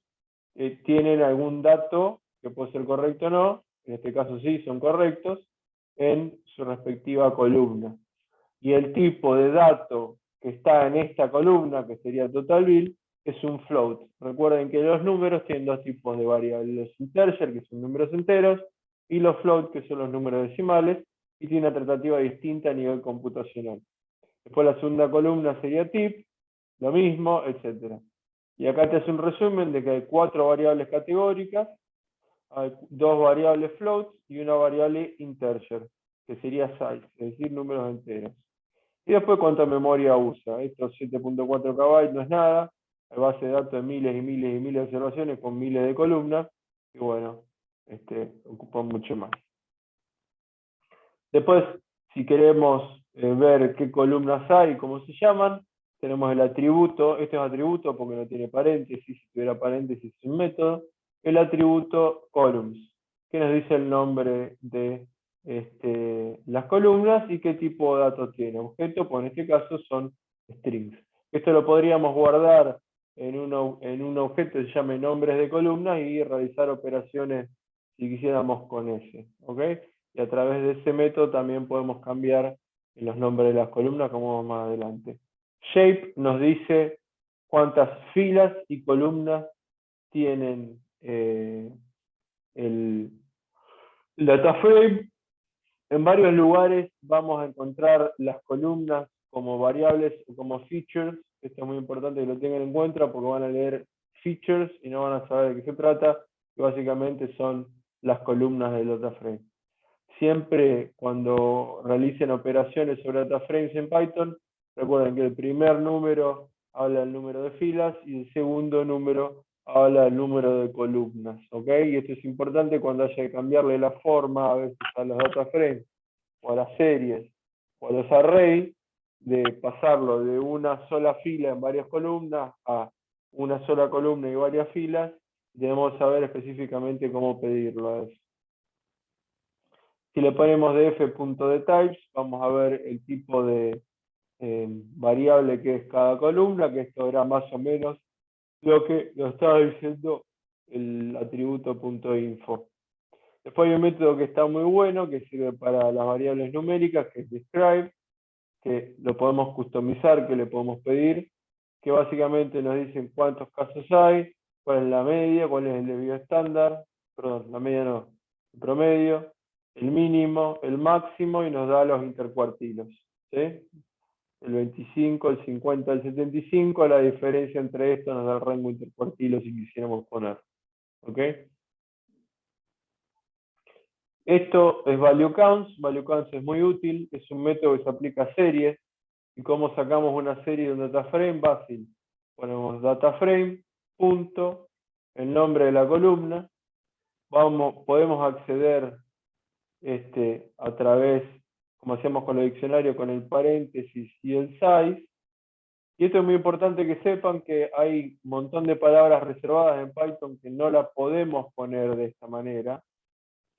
tienen algún dato que puede ser correcto o no, en este caso sí, son correctos, en su respectiva columna. Y el tipo de dato que está en esta columna, que sería total bill, es un float. Recuerden que los números tienen dos tipos de variables, los integer, que son números enteros, y los float, que son los números decimales, y tiene una tratativa distinta a nivel computacional. Después la segunda columna sería tip, lo mismo, etc. Y acá te hace un resumen de que hay 4 variables categóricas, hay 2 variables floats y una variable integer, que sería size, es decir, números enteros. Y después cuánta memoria usa. Estos 7.4 KB no es nada. Hay base de datos de miles y miles y miles de observaciones con miles de columnas. Y bueno, ocupan mucho más. Después, si queremos ver qué columnas hay, cómo se llaman, tenemos el atributo. Este es atributo porque no tiene paréntesis. Si tuviera paréntesis es un método. El atributo columns, que nos dice el nombre de las columnas y qué tipo de datos tiene. Objeto, pues en este caso son strings. Esto lo podríamos guardar en un objeto que se llame nombres de columnas y realizar operaciones si quisiéramos con ese. ¿Ok? Y a través de ese método también podemos cambiar los nombres de las columnas, como vamos más adelante. Shape nos dice cuántas filas y columnas tienen el data frame. En varios lugares vamos a encontrar las columnas como variables o como features. Esto es muy importante que lo tengan en cuenta porque van a leer features y no van a saber de qué se trata, que básicamente son las columnas del data frame. Siempre cuando realicen operaciones sobre data frames en Python, recuerden que el primer número habla del número de filas y el segundo número habla del número de columnas, ¿ok? Y esto es importante cuando haya que cambiarle la forma a veces a los data frames o a las series o a los arrays, de pasarlo de una sola fila en varias columnas a una sola columna y varias filas. Debemos saber específicamente cómo pedirlo a eso. Si le ponemos df.dtypes, vamos a ver el tipo de variable que es cada columna, que esto era más o menos lo que nos estaba diciendo el atributo.info. Después hay un método que está muy bueno, que sirve para las variables numéricas, que es describe, que lo podemos customizar, que le podemos pedir, que básicamente nos dicen cuántos casos hay, cuál es la media, cuál es el debido estándar, perdón, la media no, el promedio, el mínimo, el máximo, y nos da los intercuartilos, ¿sí? El 25, el 50, el 75, la diferencia entre esto nos da el rango intercuartilo si quisiéramos poner, ¿ok? Esto es value counts es muy útil, es un método que se aplica a series. ¿Y cómo sacamos una serie de un data frame? Fácil. Ponemos data frame, punto, el nombre de la columna. Podemos acceder a través, como hacemos con el diccionario, con el paréntesis y el size. Y esto es muy importante que sepan que hay un montón de palabras reservadas en Python que no las podemos poner de esta manera,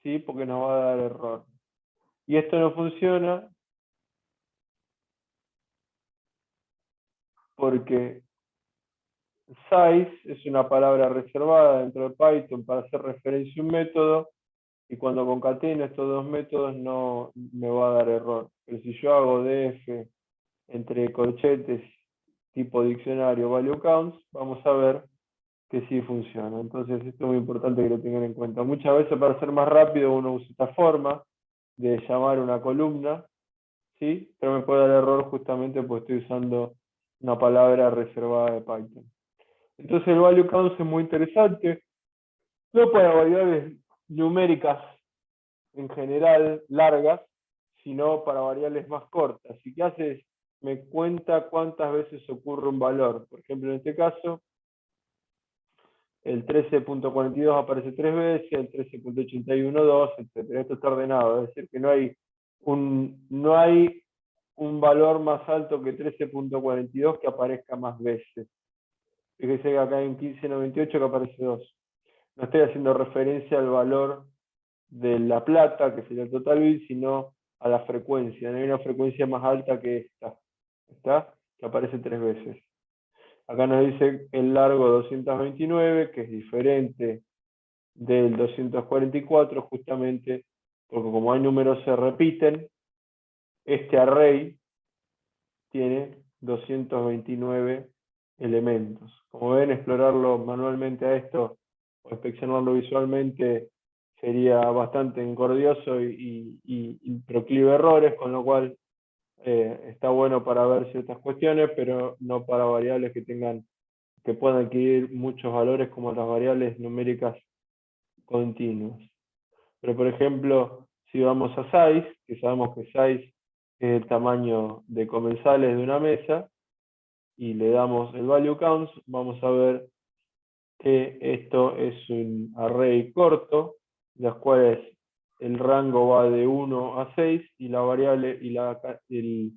¿sí? Porque nos va a dar error. Y esto no funciona porque size es una palabra reservada dentro de Python para hacer referencia a un método, y cuando concateno estos dos métodos no me va a dar error. Pero si yo hago df entre corchetes tipo diccionario value counts, vamos a ver que sí funciona. Entonces esto es muy importante que lo tengan en cuenta. Muchas veces para ser más rápido uno usa esta forma de llamar una columna, ¿sí? Pero me puede dar error justamente porque estoy usando una palabra reservada de Python. Entonces el value count es muy interesante, no para variables numéricas en general largas, sino para variables más cortas. ¿Y qué hace? Me cuenta cuántas veces ocurre un valor. Por ejemplo, en este caso, el 13.42 aparece 3 veces, el 13.81 2, etc. Esto está ordenado, es decir, que no hay un valor más alto que 13.42 que aparezca más veces. Fíjese que acá hay un 1598 que aparece 2. No estoy haciendo referencia al valor de la plata, que sería el total bit, sino a la frecuencia. No hay una frecuencia más alta que esta, ¿está? Que aparece 3 veces. Acá nos dice el largo 229, que es diferente del 244, justamente porque como hay números que se repiten, este array tiene 229 elementos. Como ven, explorarlo manualmente a esto o inspeccionarlo visualmente sería bastante engordioso y proclive a errores, con lo cual está bueno para ver ciertas cuestiones, pero no para variables que puedan adquirir muchos valores como las variables numéricas continuas. Pero por ejemplo, si vamos a size, que sabemos que size es el tamaño de comensales de una mesa, y le damos el value counts, vamos a ver que esto es un array corto, los cuales el rango va de 1 a 6 y la variable y el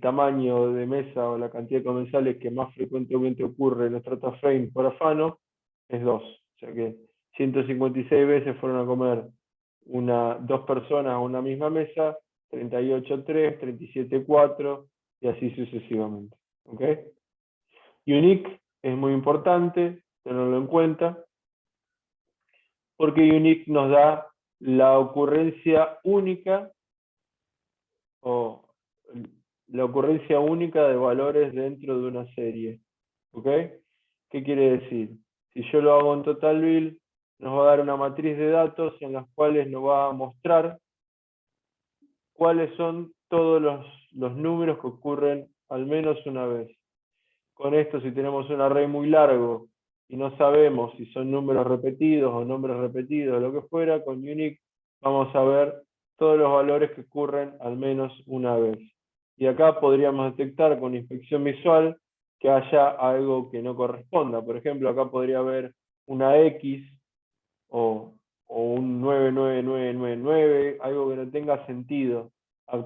tamaño de mesa o la cantidad de comensales que más frecuentemente ocurre en nuestro data frame por afano es 2. O sea que 156 veces fueron a comer dos personas a una misma mesa, 38 3, 37 4 y así sucesivamente. ¿Ok? Unique es muy importante tenerlo en cuenta, porque unique nos da la ocurrencia única o la ocurrencia única de valores dentro de una serie. ¿Ok? ¿Qué quiere decir? Si yo lo hago en TotalView, nos va a dar una matriz de datos en las cuales nos va a mostrar cuáles son todos los números que ocurren al menos una vez. Con esto, si tenemos un array muy largo y no sabemos si son números repetidos o nombres repetidos, lo que fuera, con unique vamos a ver todos los valores que ocurren al menos una vez. Y acá podríamos detectar con inspección visual que haya algo que no corresponda. Por ejemplo, acá podría haber una X o un 99999, algo que no tenga sentido.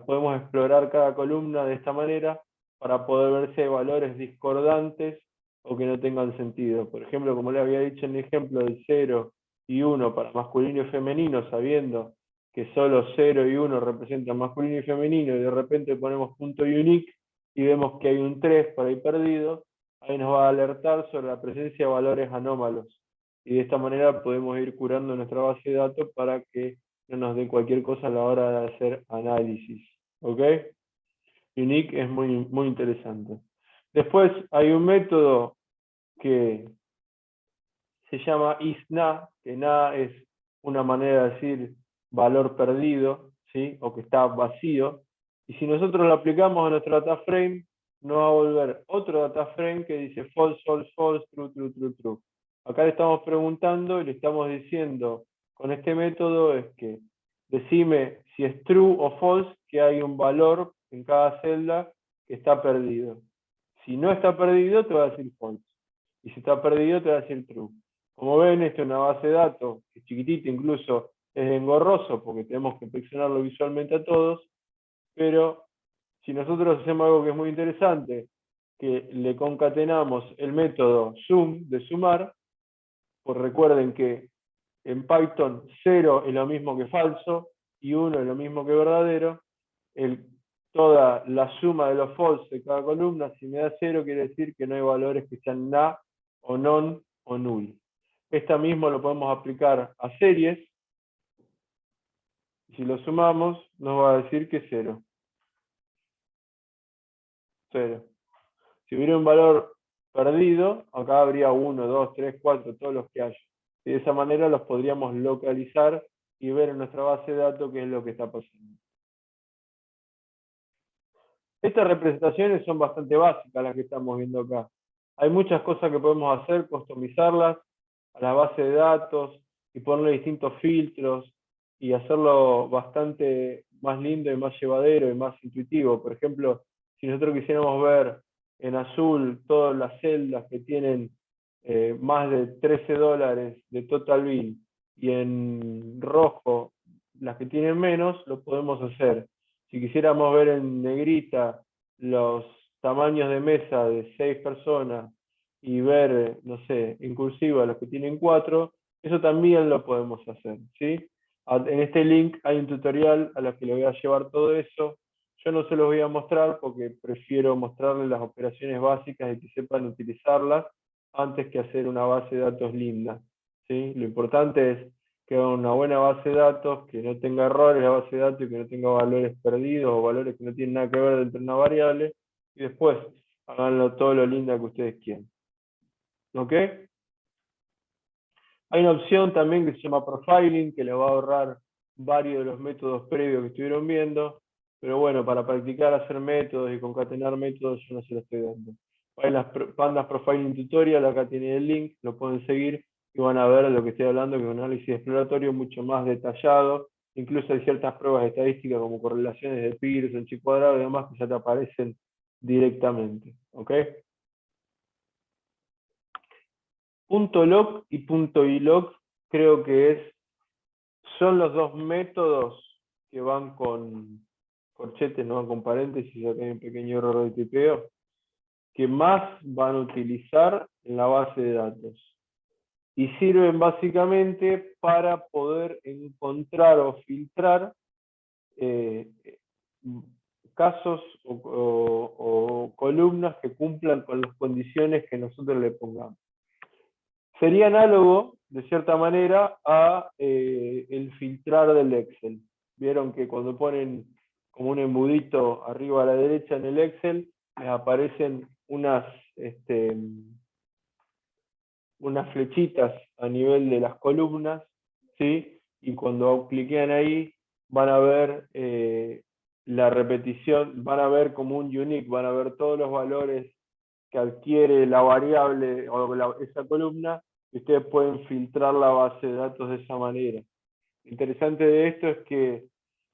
Podemos explorar cada columna de esta manera para poder ver si hay valores discordantes o que no tengan sentido. Por ejemplo, como le había dicho en el ejemplo del 0 y 1 para masculino y femenino, sabiendo que solo 0 y 1 representan masculino y femenino, y de repente ponemos punto unique y vemos que hay un 3 por ahí perdido, ahí nos va a alertar sobre la presencia de valores anómalos. Y de esta manera podemos ir curando nuestra base de datos para que no nos dé cualquier cosa a la hora de hacer análisis. ¿Ok? unique es muy interesante. Después hay un método que se llama isNA, que NA es una manera de decir valor perdido, ¿sí? O que está vacío. Y si nosotros lo aplicamos a nuestro data frame, nos va a volver otro data frame que dice false, false, false, true, true, true, true. Acá le estamos preguntando y le estamos diciendo con este método es que decime si es true o false, que hay un valor en cada celda que está perdido. Si no está perdido, te va a decir false. Y si está perdido, te va a decir true. Como ven, esto es una base de datos, que es chiquitita, incluso es engorroso, porque tenemos que inspeccionarlo visualmente a todos, pero si nosotros hacemos algo que es muy interesante, que le concatenamos el método sum, de sumar, pues recuerden que en Python 0 es lo mismo que falso y 1 es lo mismo que verdadero, toda la suma de los false de cada columna, si me da 0, quiere decir que no hay valores que sean na, o non, o null. Esta mismo lo podemos aplicar a series. Si lo sumamos, nos va a decir que 0. 0. Si hubiera un valor perdido, acá habría 1, 2, 3, 4, todos los que haya. Y de esa manera los podríamos localizar y ver en nuestra base de datos qué es lo que está pasando. Estas representaciones son bastante básicas las que estamos viendo acá. Hay muchas cosas que podemos hacer, customizarlas a la base de datos y ponerle distintos filtros y hacerlo bastante más lindo y más llevadero y más intuitivo. Por ejemplo, si nosotros quisiéramos ver en azul todas las celdas que tienen más de $13 de total bill y en rojo las que tienen menos, lo podemos hacer. Si quisiéramos ver en negrita los tamaños de mesa de 6 personas y ver, no sé, en cursiva los que tienen 4, eso también lo podemos hacer, ¿sí? En este link hay un tutorial a lo que le voy a llevar todo eso. Yo no se los voy a mostrar porque prefiero mostrarles las operaciones básicas y que sepan utilizarlas antes que hacer una base de datos linda, ¿sí? Lo importante es que haga una buena base de datos, que no tenga errores la base de datos y que no tenga valores perdidos o valores que no tienen nada que ver dentro de una variable, y después háganlo todo lo linda que ustedes quieran. ¿Ok? Hay una opción también que se llama profiling, que le va a ahorrar varios de los métodos previos que estuvieron viendo, pero bueno, para practicar hacer métodos y concatenar métodos yo no se lo estoy dando. Hay las Pandas Profiling Tutorial, acá tienen el link, lo pueden seguir y van a ver lo que estoy hablando, que es un análisis exploratorio mucho más detallado. Incluso hay ciertas pruebas estadísticas como correlaciones de Pearson, chi cuadrado y demás que ya te aparecen directamente. ¿Ok? .loc y .iloc creo que son los dos métodos que van con corchetes, no van con paréntesis, acá hay un pequeño error de tipeo, que más van a utilizar en la base de datos. Y sirven básicamente para poder encontrar o filtrar casos o columnas que cumplan con las condiciones que nosotros le pongamos. Sería análogo, de cierta manera, a el filtrar del Excel. Vieron que cuando ponen como un embudito arriba a la derecha en el Excel, les aparecen unas flechitas a nivel de las columnas, ¿sí? Y cuando cliquean ahí, van a ver la repetición, van a ver como un unique, van a ver todos los valores que adquiere la variable o esa columna, y ustedes pueden filtrar la base de datos de esa manera. Lo interesante de esto es que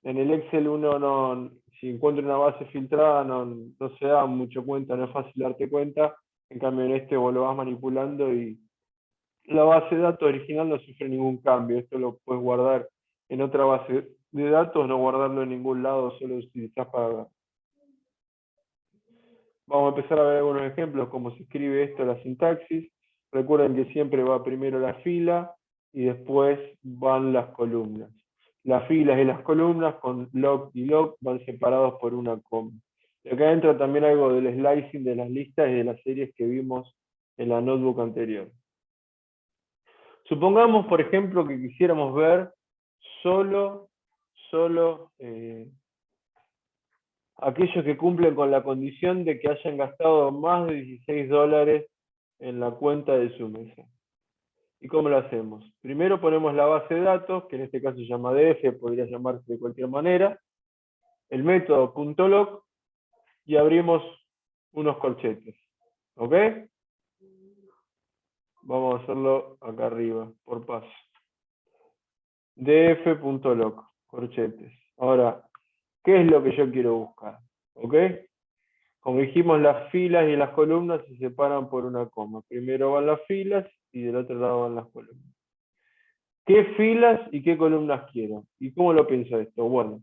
en el Excel uno no, si encuentra una base filtrada, no se da mucho cuenta, no es fácil darte cuenta. En cambio en este vos lo vas manipulando y la base de datos original no sufre ningún cambio. Esto lo puedes guardar en otra base de datos, no guardarlo en ningún lado, solo utilizás para... Vamos a empezar a ver algunos ejemplos, cómo se escribe esto, la sintaxis. Recuerden que siempre va primero la fila y después van las columnas. Las filas y las columnas con log y log van separados por una coma. Y acá entra también algo del slicing de las listas y de las series que vimos en la notebook anterior. Supongamos, por ejemplo, que quisiéramos ver solo aquellos que cumplen con la condición de que hayan gastado más de $16 en la cuenta de su mesa. ¿Y cómo lo hacemos? Primero ponemos la base de datos, que en este caso se llama DF, podría llamarse de cualquier manera, el método .log, y abrimos unos corchetes. ¿Ok? Vamos a hacerlo acá arriba, por paso. df.log, corchetes. Ahora, ¿qué es lo que yo quiero buscar? ¿Ok? Como dijimos, las filas y las columnas se separan por una coma. Primero van las filas y del otro lado van las columnas. ¿Qué filas y qué columnas quiero? ¿Y cómo lo pienso esto? Bueno,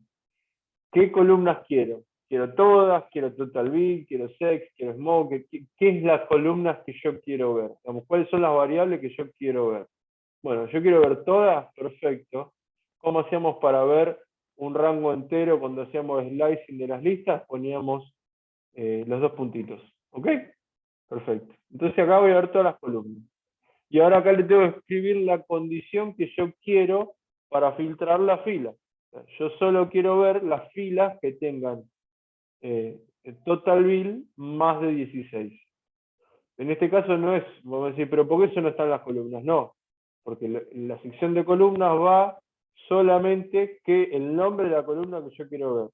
¿qué columnas quiero? Quiero todas, quiero total bill, quiero sex, quiero smoke. ¿Qué es las columnas que yo quiero ver? Digamos, ¿cuáles son las variables que yo quiero ver? Bueno, yo quiero ver todas, perfecto. ¿Cómo hacíamos para ver un rango entero cuando hacíamos slicing de las listas? Poníamos los dos puntitos. ¿Ok? Perfecto. Entonces acá voy a ver todas las columnas. Y ahora acá le tengo que escribir la condición que yo quiero para filtrar la fila. Yo solo quiero ver las filas que tengan total bill más de 16. En este caso no es, vamos a decir, pero ¿por qué eso no está en las columnas? No, porque la sección de columnas va solamente que el nombre de la columna que yo quiero ver.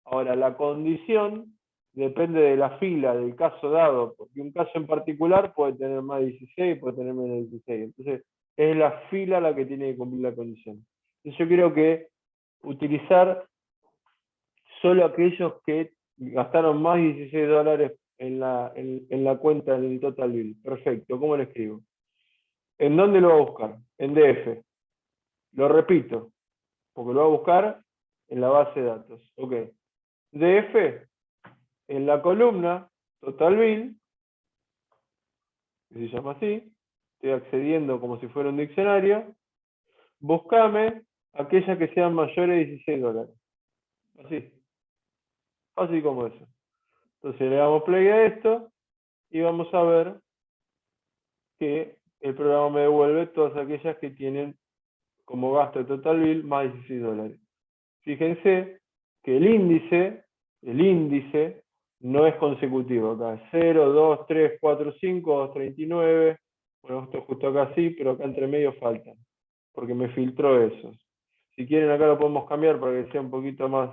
Ahora, la condición depende de la fila, del caso dado, porque un caso en particular puede tener más de 16, puede tener menos de 16. Entonces, es la fila la que tiene que cumplir la condición. Entonces, yo quiero que utilizar solo aquellos que gastaron más de $16 en la cuenta del total bill. Perfecto, ¿cómo lo escribo? ¿En dónde lo va a buscar? En DF. Lo repito, porque lo va a buscar en la base de datos. Ok. DF, en la columna total bill, que se llama así, estoy accediendo como si fuera un diccionario, buscame aquellas que sean mayores de $16. Así. Así como eso. Entonces le damos play a esto y vamos a ver que el programa me devuelve todas aquellas que tienen como gasto de total bill más de $16. Fíjense que el índice no es consecutivo acá. 0, 2, 3, 4, 5, 2, 39. Bueno, esto justo acá sí, pero acá entre medio faltan, porque me filtró esos. Si quieren acá lo podemos cambiar para que sea un poquito más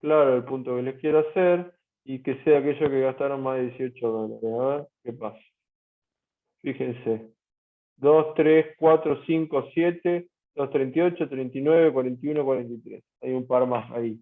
claro el punto que les quiero hacer y que sea aquellos que gastaron más de $18. A ver qué pasa. Fíjense. 2, 3, 4, 5, 7, 2, 38, 39, 41, 43. Hay un par más ahí.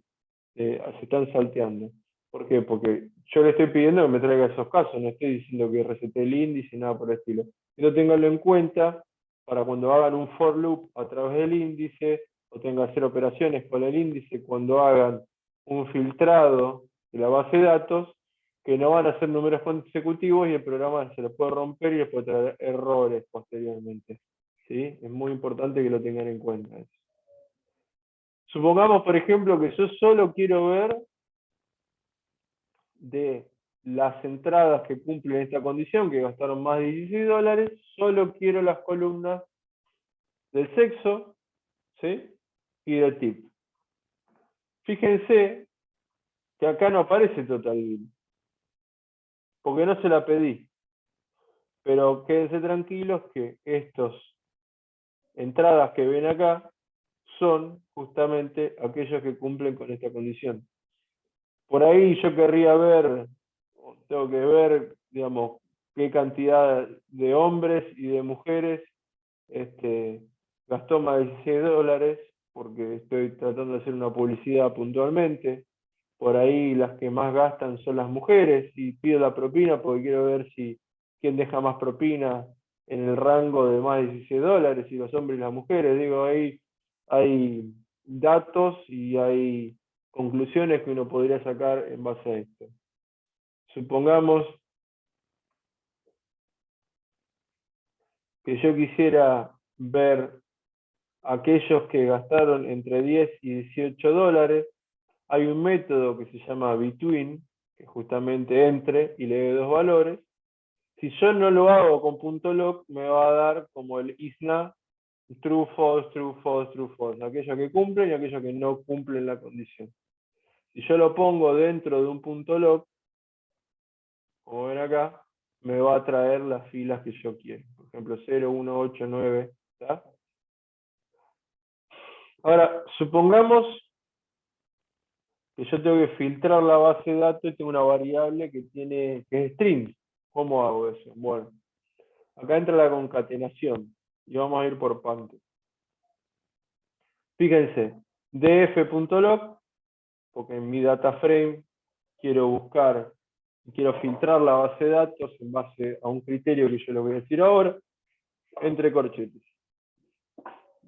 Se están salteando. ¿Por qué? Porque yo le estoy pidiendo que me traiga esos casos, no estoy diciendo que resete el índice, nada por el estilo. Pero ténganlo en cuenta para cuando hagan un for loop a través del índice, o tengan que hacer operaciones con el índice, cuando hagan un filtrado de la base de datos, que no van a ser números consecutivos y el programa se les puede romper y les puede traer errores posteriormente. ¿Sí? Es muy importante que lo tengan en cuenta. Supongamos, por ejemplo, que yo solo quiero ver de las entradas que cumplen esta condición, que gastaron más de $16, solo quiero las columnas del sexo, ¿sí? Y del tip. Fíjense que acá no aparece total bill, porque no se la pedí. Pero quédense tranquilos que estas entradas que ven acá son justamente aquellos que cumplen con esta condición. Por ahí yo querría ver, tengo que ver, digamos, qué cantidad de hombres y de mujeres gastó más de $16, porque estoy tratando de hacer una publicidad puntualmente. Por ahí las que más gastan son las mujeres, y pido la propina porque quiero ver si quién deja más propina en el rango de más de $16, si los hombres y las mujeres. Digo, ahí hay datos y hay conclusiones que uno podría sacar en base a esto. Supongamos que yo quisiera ver aquellos que gastaron entre 10 y $18, hay un método que se llama between, que justamente entre y le doy dos valores. Si yo no lo hago con .log, me va a dar como el isNA, true, false, true, false, true, false, aquellos que cumplen y aquellos que no cumplen la condición. Si yo lo pongo dentro de un punto log, como ven acá, me va a traer las filas que yo quiero. Por ejemplo, 0, 1, 8, 9. ¿Está? Ahora, supongamos que yo tengo que filtrar la base de datos y tengo una variable que es string. ¿Cómo hago eso? Bueno, acá entra la concatenación y vamos a ir por partes. Fíjense, df.log, porque en mi data frame quiero buscar, quiero filtrar la base de datos en base a un criterio que yo les voy a decir ahora, entre corchetes.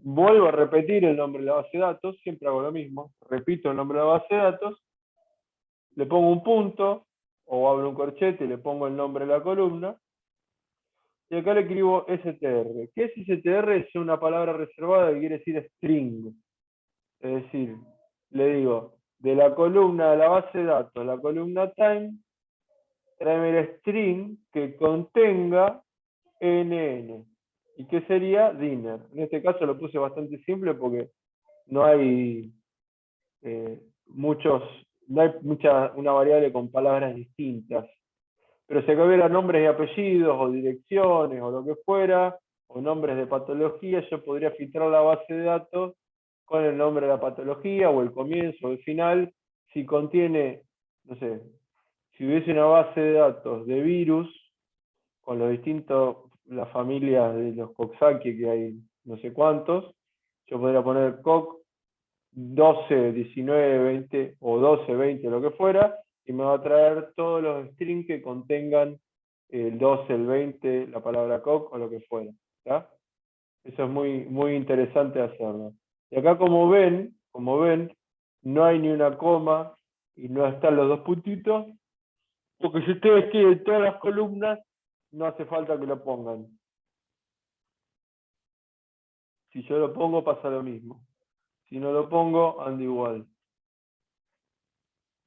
Vuelvo a repetir el nombre de la base de datos, siempre hago lo mismo, repito el nombre de la base de datos, le pongo un punto, o abro un corchete y le pongo el nombre de la columna, y acá le escribo str. ¿Qué es str? Es una palabra reservada que quiere decir string. Es decir, le digo, de la columna de la base de datos, la columna time, tráeme el string que contenga NN. ¿Y qué sería? Dinner. En este caso lo puse bastante simple porque no hay una variable con palabras distintas. Pero si acá hubiera nombres y apellidos, o direcciones, o lo que fuera, o nombres de patología, yo podría filtrar la base de datos con el nombre de la patología, o el comienzo, o el final. Si contiene, no sé, si hubiese una base de datos de virus, con los distintos, las familias de los Coxsackie, que hay no sé cuántos, yo podría poner Cox 12, 19, 20 o 12, 20, lo que fuera, y me va a traer todos los strings que contengan el 12, el 20, la palabra Cox o lo que fuera. ¿Tá? Eso es muy, muy interesante hacerlo. Y acá como ven, no hay ni una coma y no están los dos puntitos, porque si ustedes quieren todas las columnas, no hace falta que lo pongan. Si yo lo pongo, pasa lo mismo. Si no lo pongo, anda igual.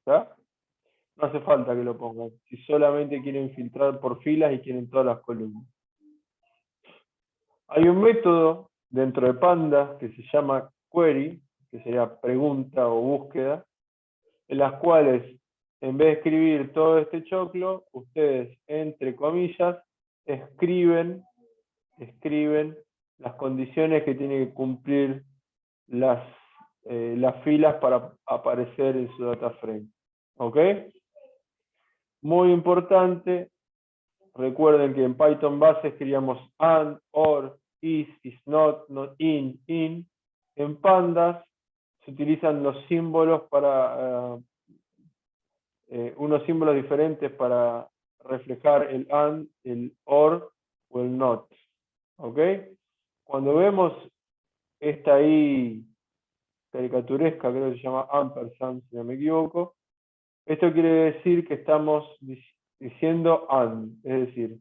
¿Está? No hace falta que lo pongan. Si solamente quieren filtrar por filas y quieren todas las columnas. Hay un método dentro de Pandas que se llama query, que sería pregunta o búsqueda, en las cuales, en vez de escribir todo este choclo, ustedes, entre comillas, escriben las condiciones que tienen que cumplir las filas para aparecer en su data frame. ¿Ok? Muy importante, recuerden que en Python base escribíamos and, or, is not, not in, in. En Pandas se utilizan los símbolos para unos símbolos diferentes para reflejar el and, el or o el not. ¿Ok? Cuando vemos esta I caricaturesca, creo que se llama ampersand, si no me equivoco, esto quiere decir que estamos diciendo and, es decir,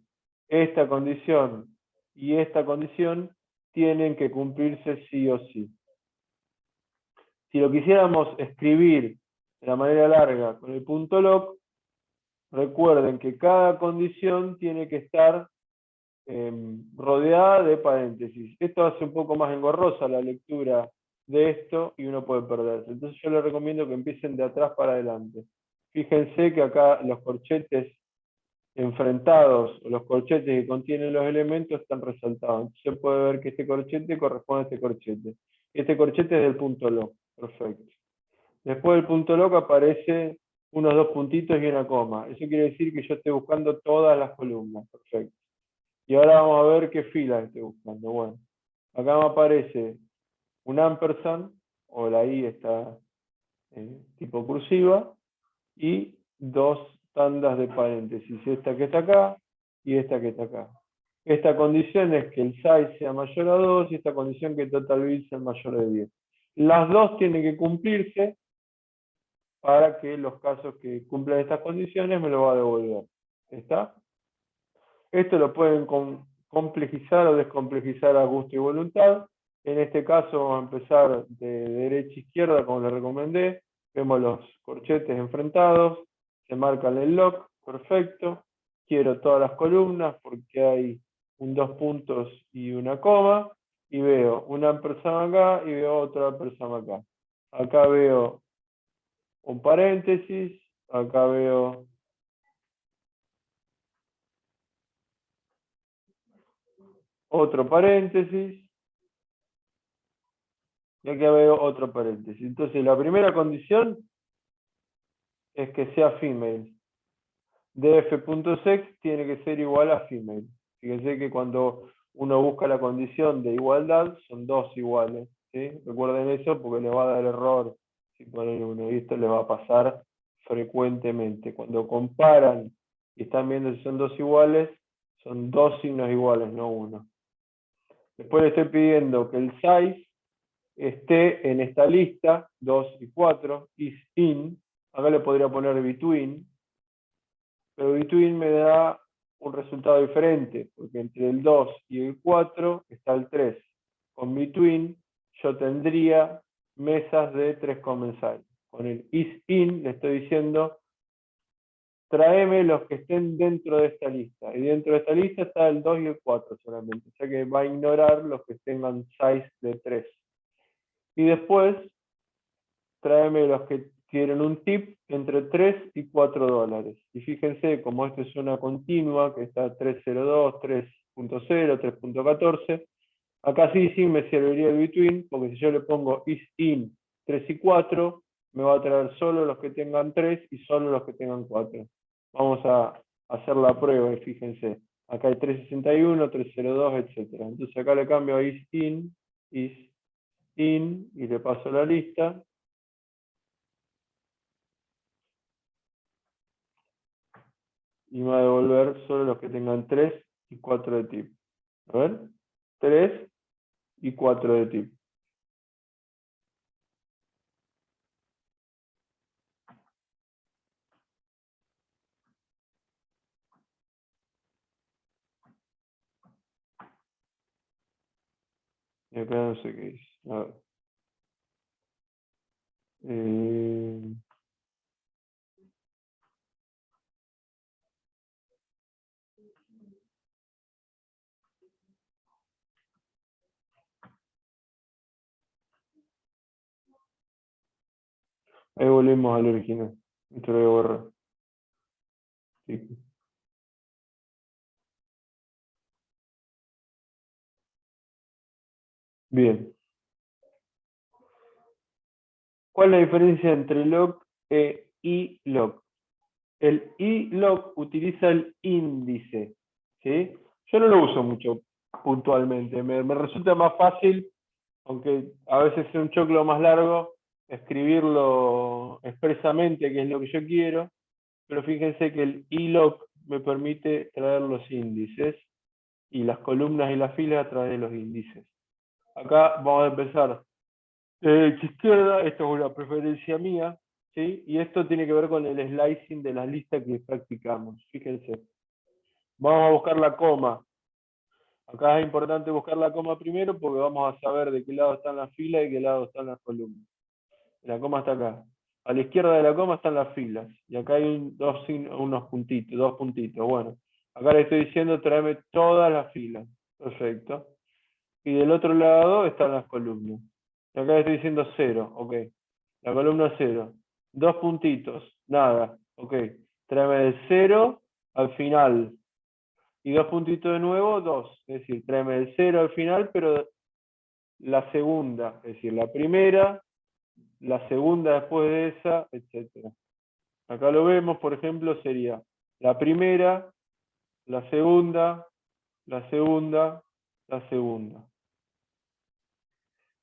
esta condición y esta condición tienen que cumplirse sí o sí. Si lo quisiéramos escribir de la manera larga con el punto log, recuerden que cada condición tiene que estar rodeada de paréntesis. Esto hace un poco más engorrosa la lectura de esto y uno puede perderse. Entonces yo les recomiendo que empiecen de atrás para adelante. Fíjense que acá los corchetes enfrentados, o los corchetes que contienen los elementos, están resaltados. Entonces se puede ver que este corchete corresponde a este corchete. Este corchete es del punto log. Perfecto. Después del punto log aparece unos dos puntitos y una coma. Eso quiere decir que yo estoy buscando todas las columnas. Perfecto. Y ahora vamos a ver qué filas estoy buscando. Bueno, acá me aparece un ampersand, o la I está tipo cursiva, y dos tandas de paréntesis, esta que está acá y esta que está acá. Esta condición es que el size sea mayor a 2 y esta condición que el total bit sea mayor a 10. Las dos tienen que cumplirse para que los casos que cumplan estas condiciones me lo va a devolver. ¿Está? Esto lo pueden complejizar o descomplejizar a gusto y voluntad. En este caso vamos a empezar de derecha a izquierda, como les recomendé. Vemos los corchetes enfrentados, se marca el log, perfecto. Quiero todas las columnas porque hay un dos puntos y una coma. Y veo una persona acá y veo otra persona acá. Acá veo un paréntesis, acá veo otro paréntesis, y acá veo otro paréntesis. Entonces, la primera condición es que sea female. df.sex tiene que ser igual a female. Fíjense que cuando uno busca la condición de igualdad, son dos iguales. ¿Sí? Recuerden eso porque le va a dar error si ponen uno. Y esto les va a pasar frecuentemente. Cuando comparan y están viendo si son dos iguales, son dos signos iguales, no uno. Después le estoy pidiendo que el size esté en esta lista, 2 y 4, is in. Acá le podría poner between, pero between me da un resultado diferente, porque entre el 2 y el 4 está el 3. Con between yo tendría mesas de 3 comensales. Con el is in le estoy diciendo, tráeme los que estén dentro de esta lista. Y dentro de esta lista está el 2 y el 4 solamente. O sea que va a ignorar los que tengan size de 3. Y después, tráeme los que quieren un tip entre 3 y 4 dólares. Y fíjense, como esto es una continua, que está 302, 3.0, 3.14, acá sí me serviría el between, porque si yo le pongo is in 3 y 4, me va a traer solo los que tengan 3 y solo los que tengan 4. Vamos a hacer la prueba y fíjense. Acá hay 361, 302, etc. Entonces acá le cambio a is in, y le paso la lista. Y me va a devolver solo los que tengan 3 y 4 de tip. A ver, 3 y 4 de tip. Y acá no sé qué es. A ver. Eh, ahí volvemos al original. Esto lo voy a borrar. Sí. Bien. ¿Cuál es la diferencia entre log e ilog? El ilog utiliza el índice. ¿Sí? Yo no lo uso mucho puntualmente. Me resulta más fácil, aunque a veces es un choclo más largo, escribirlo expresamente, que es lo que yo quiero, pero fíjense que el ilog me permite traer los índices y las columnas y las filas a través de los índices. Acá vamos a empezar. Derecha izquierda, esto es una preferencia mía, ¿sí? Y esto tiene que ver con el slicing de las listas que practicamos. Fíjense. Vamos a buscar la coma. Acá es importante buscar la coma primero porque vamos a saber de qué lado están las filas y de qué lado están las columnas. La coma está acá. A la izquierda de la coma están las filas. Y acá hay unos puntitos, dos puntitos. Bueno, acá le estoy diciendo tráeme todas las filas. Perfecto. Y del otro lado están las columnas. Y acá le estoy diciendo 0. Ok. La columna 0. Dos puntitos. Nada. Ok. Tráeme del 0 al final. Y dos puntitos de nuevo, 2. Es decir, tráeme del 0 al final, pero la segunda. Es decir, la primera, la segunda después de esa, etc. Acá lo vemos, por ejemplo, sería la primera, la segunda, la segunda, la segunda.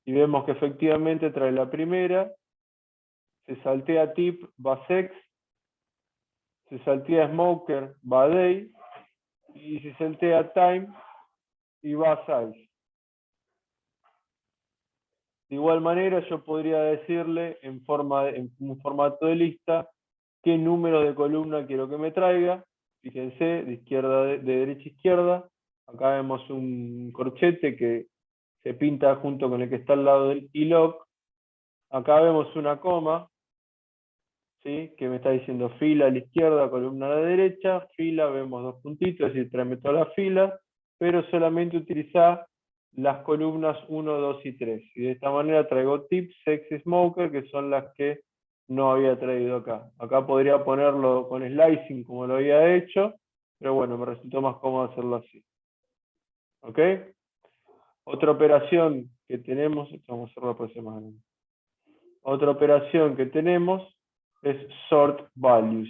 Y vemos que efectivamente trae la primera, se saltea tip, va sex, se saltea smoker, va day, y se saltea time y va size. De igual manera yo podría decirle en un formato de lista qué número de columna quiero que me traiga. Fíjense, de izquierda, de derecha a izquierda. Acá vemos un corchete que se pinta junto con el que está al lado del ilog. Acá vemos una coma, ¿sí? Que me está diciendo fila a la izquierda, columna a la derecha. Fila, vemos dos puntitos, es decir, tráeme toda la fila, pero solamente utiliza las columnas 1, 2 y 3. Y de esta manera traigo tips, sex y smoker, que son las que no había traído acá. Acá podría ponerlo con slicing como lo había hecho, pero bueno, me resultó más cómodo hacerlo así. ¿Ok? Otra operación que tenemos, vamos a hacerlo por semana. Otra operación que tenemos es sort values.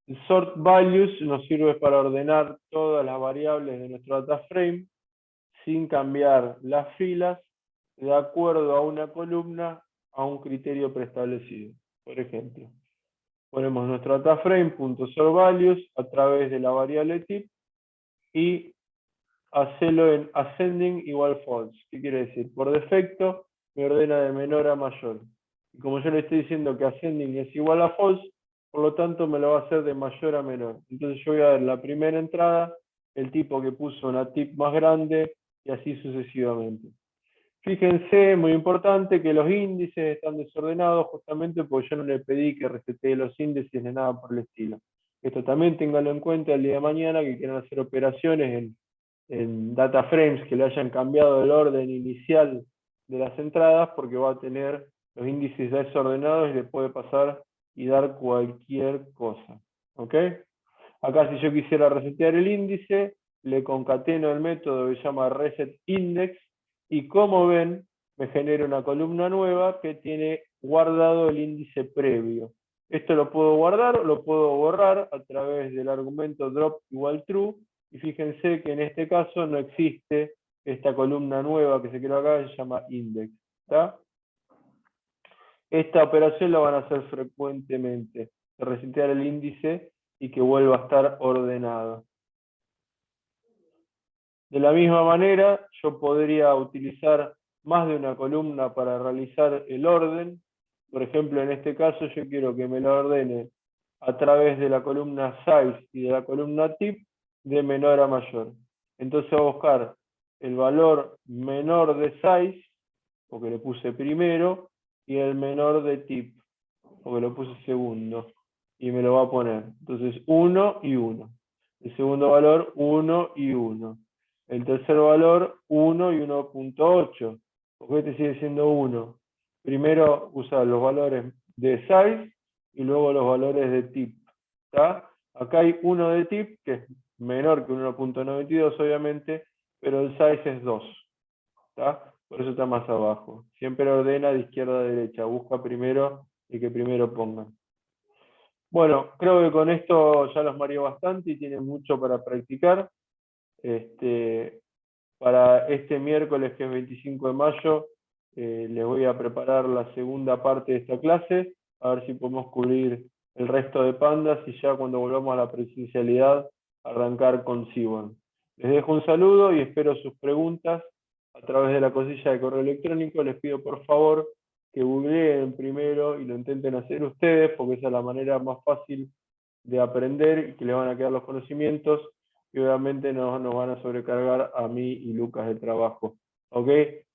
El sort values nos sirve para ordenar todas las variables de nuestro data frame sin cambiar las filas de acuerdo a una columna a un criterio preestablecido. Por ejemplo, ponemos nuestro data frame.sortValues a través de la variable tip y hacerlo en ascending igual false. ¿Qué quiere decir? Por defecto me ordena de menor a mayor. Y como yo le estoy diciendo que ascending es igual a false, por lo tanto me lo va a hacer de mayor a menor. Entonces yo voy a ver la primera entrada, el tipo que puso una tip más grande y así sucesivamente. Fíjense, muy importante, que los índices están desordenados justamente porque yo no le pedí que resetee los índices ni nada por el estilo. Esto también ténganlo en cuenta el día de mañana que quieran hacer operaciones en data frames que le hayan cambiado el orden inicial de las entradas porque va a tener los índices desordenados y le puede pasar y dar cualquier cosa. ¿Ok? Acá si yo quisiera resetear el índice, le concateno el método que se llama resetIndex y como ven, me genera una columna nueva que tiene guardado el índice previo. Esto lo puedo guardar o lo puedo borrar a través del argumento drop igual true. Y fíjense que en este caso no existe esta columna nueva que se creó acá, que se llama index. ¿Está? Esta operación la van a hacer frecuentemente, de resetear el índice y que vuelva a estar ordenado. De la misma manera, yo podría utilizar más de una columna para realizar el orden. Por ejemplo, en este caso yo quiero que me lo ordene a través de la columna size y de la columna tip de menor a mayor. Entonces voy a buscar el valor menor de size, porque le puse primero, y el menor de tip, porque lo puse segundo, y me lo va a poner. Entonces 1 y 1. El segundo valor 1 y 1. El tercer valor 1 y 1.8, porque este sigue siendo 1. Primero usa los valores de size y luego los valores de tip. ¿Está? Acá hay 1 de tip, que es menor que 1.92 obviamente, pero el size es 2. ¿Está? Por eso está más abajo. Siempre ordena de izquierda a derecha, busca primero el que primero pongan. Bueno, creo que con esto ya los mareé bastante y tienen mucho para practicar. Para este miércoles, que es 25 de mayo, les voy a preparar la segunda parte de esta clase, a ver si podemos cubrir el resto de pandas y ya cuando volvamos a la presencialidad, arrancar con Seaborn. Les dejo un saludo y espero sus preguntas a través de la cosilla de correo electrónico. Les pido por favor que googleen primero y lo intenten hacer ustedes, porque esa es la manera más fácil de aprender y que les van a quedar los conocimientos y obviamente no nos van a sobrecargar a mí y Lucas de trabajo. ¿Ok?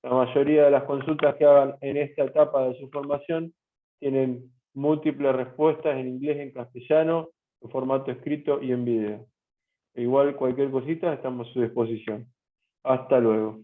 La mayoría de las consultas que hagan en esta etapa de su formación tienen múltiples respuestas en inglés, en castellano, en formato escrito y en video. Igual cualquier cosita estamos a su disposición. Hasta luego.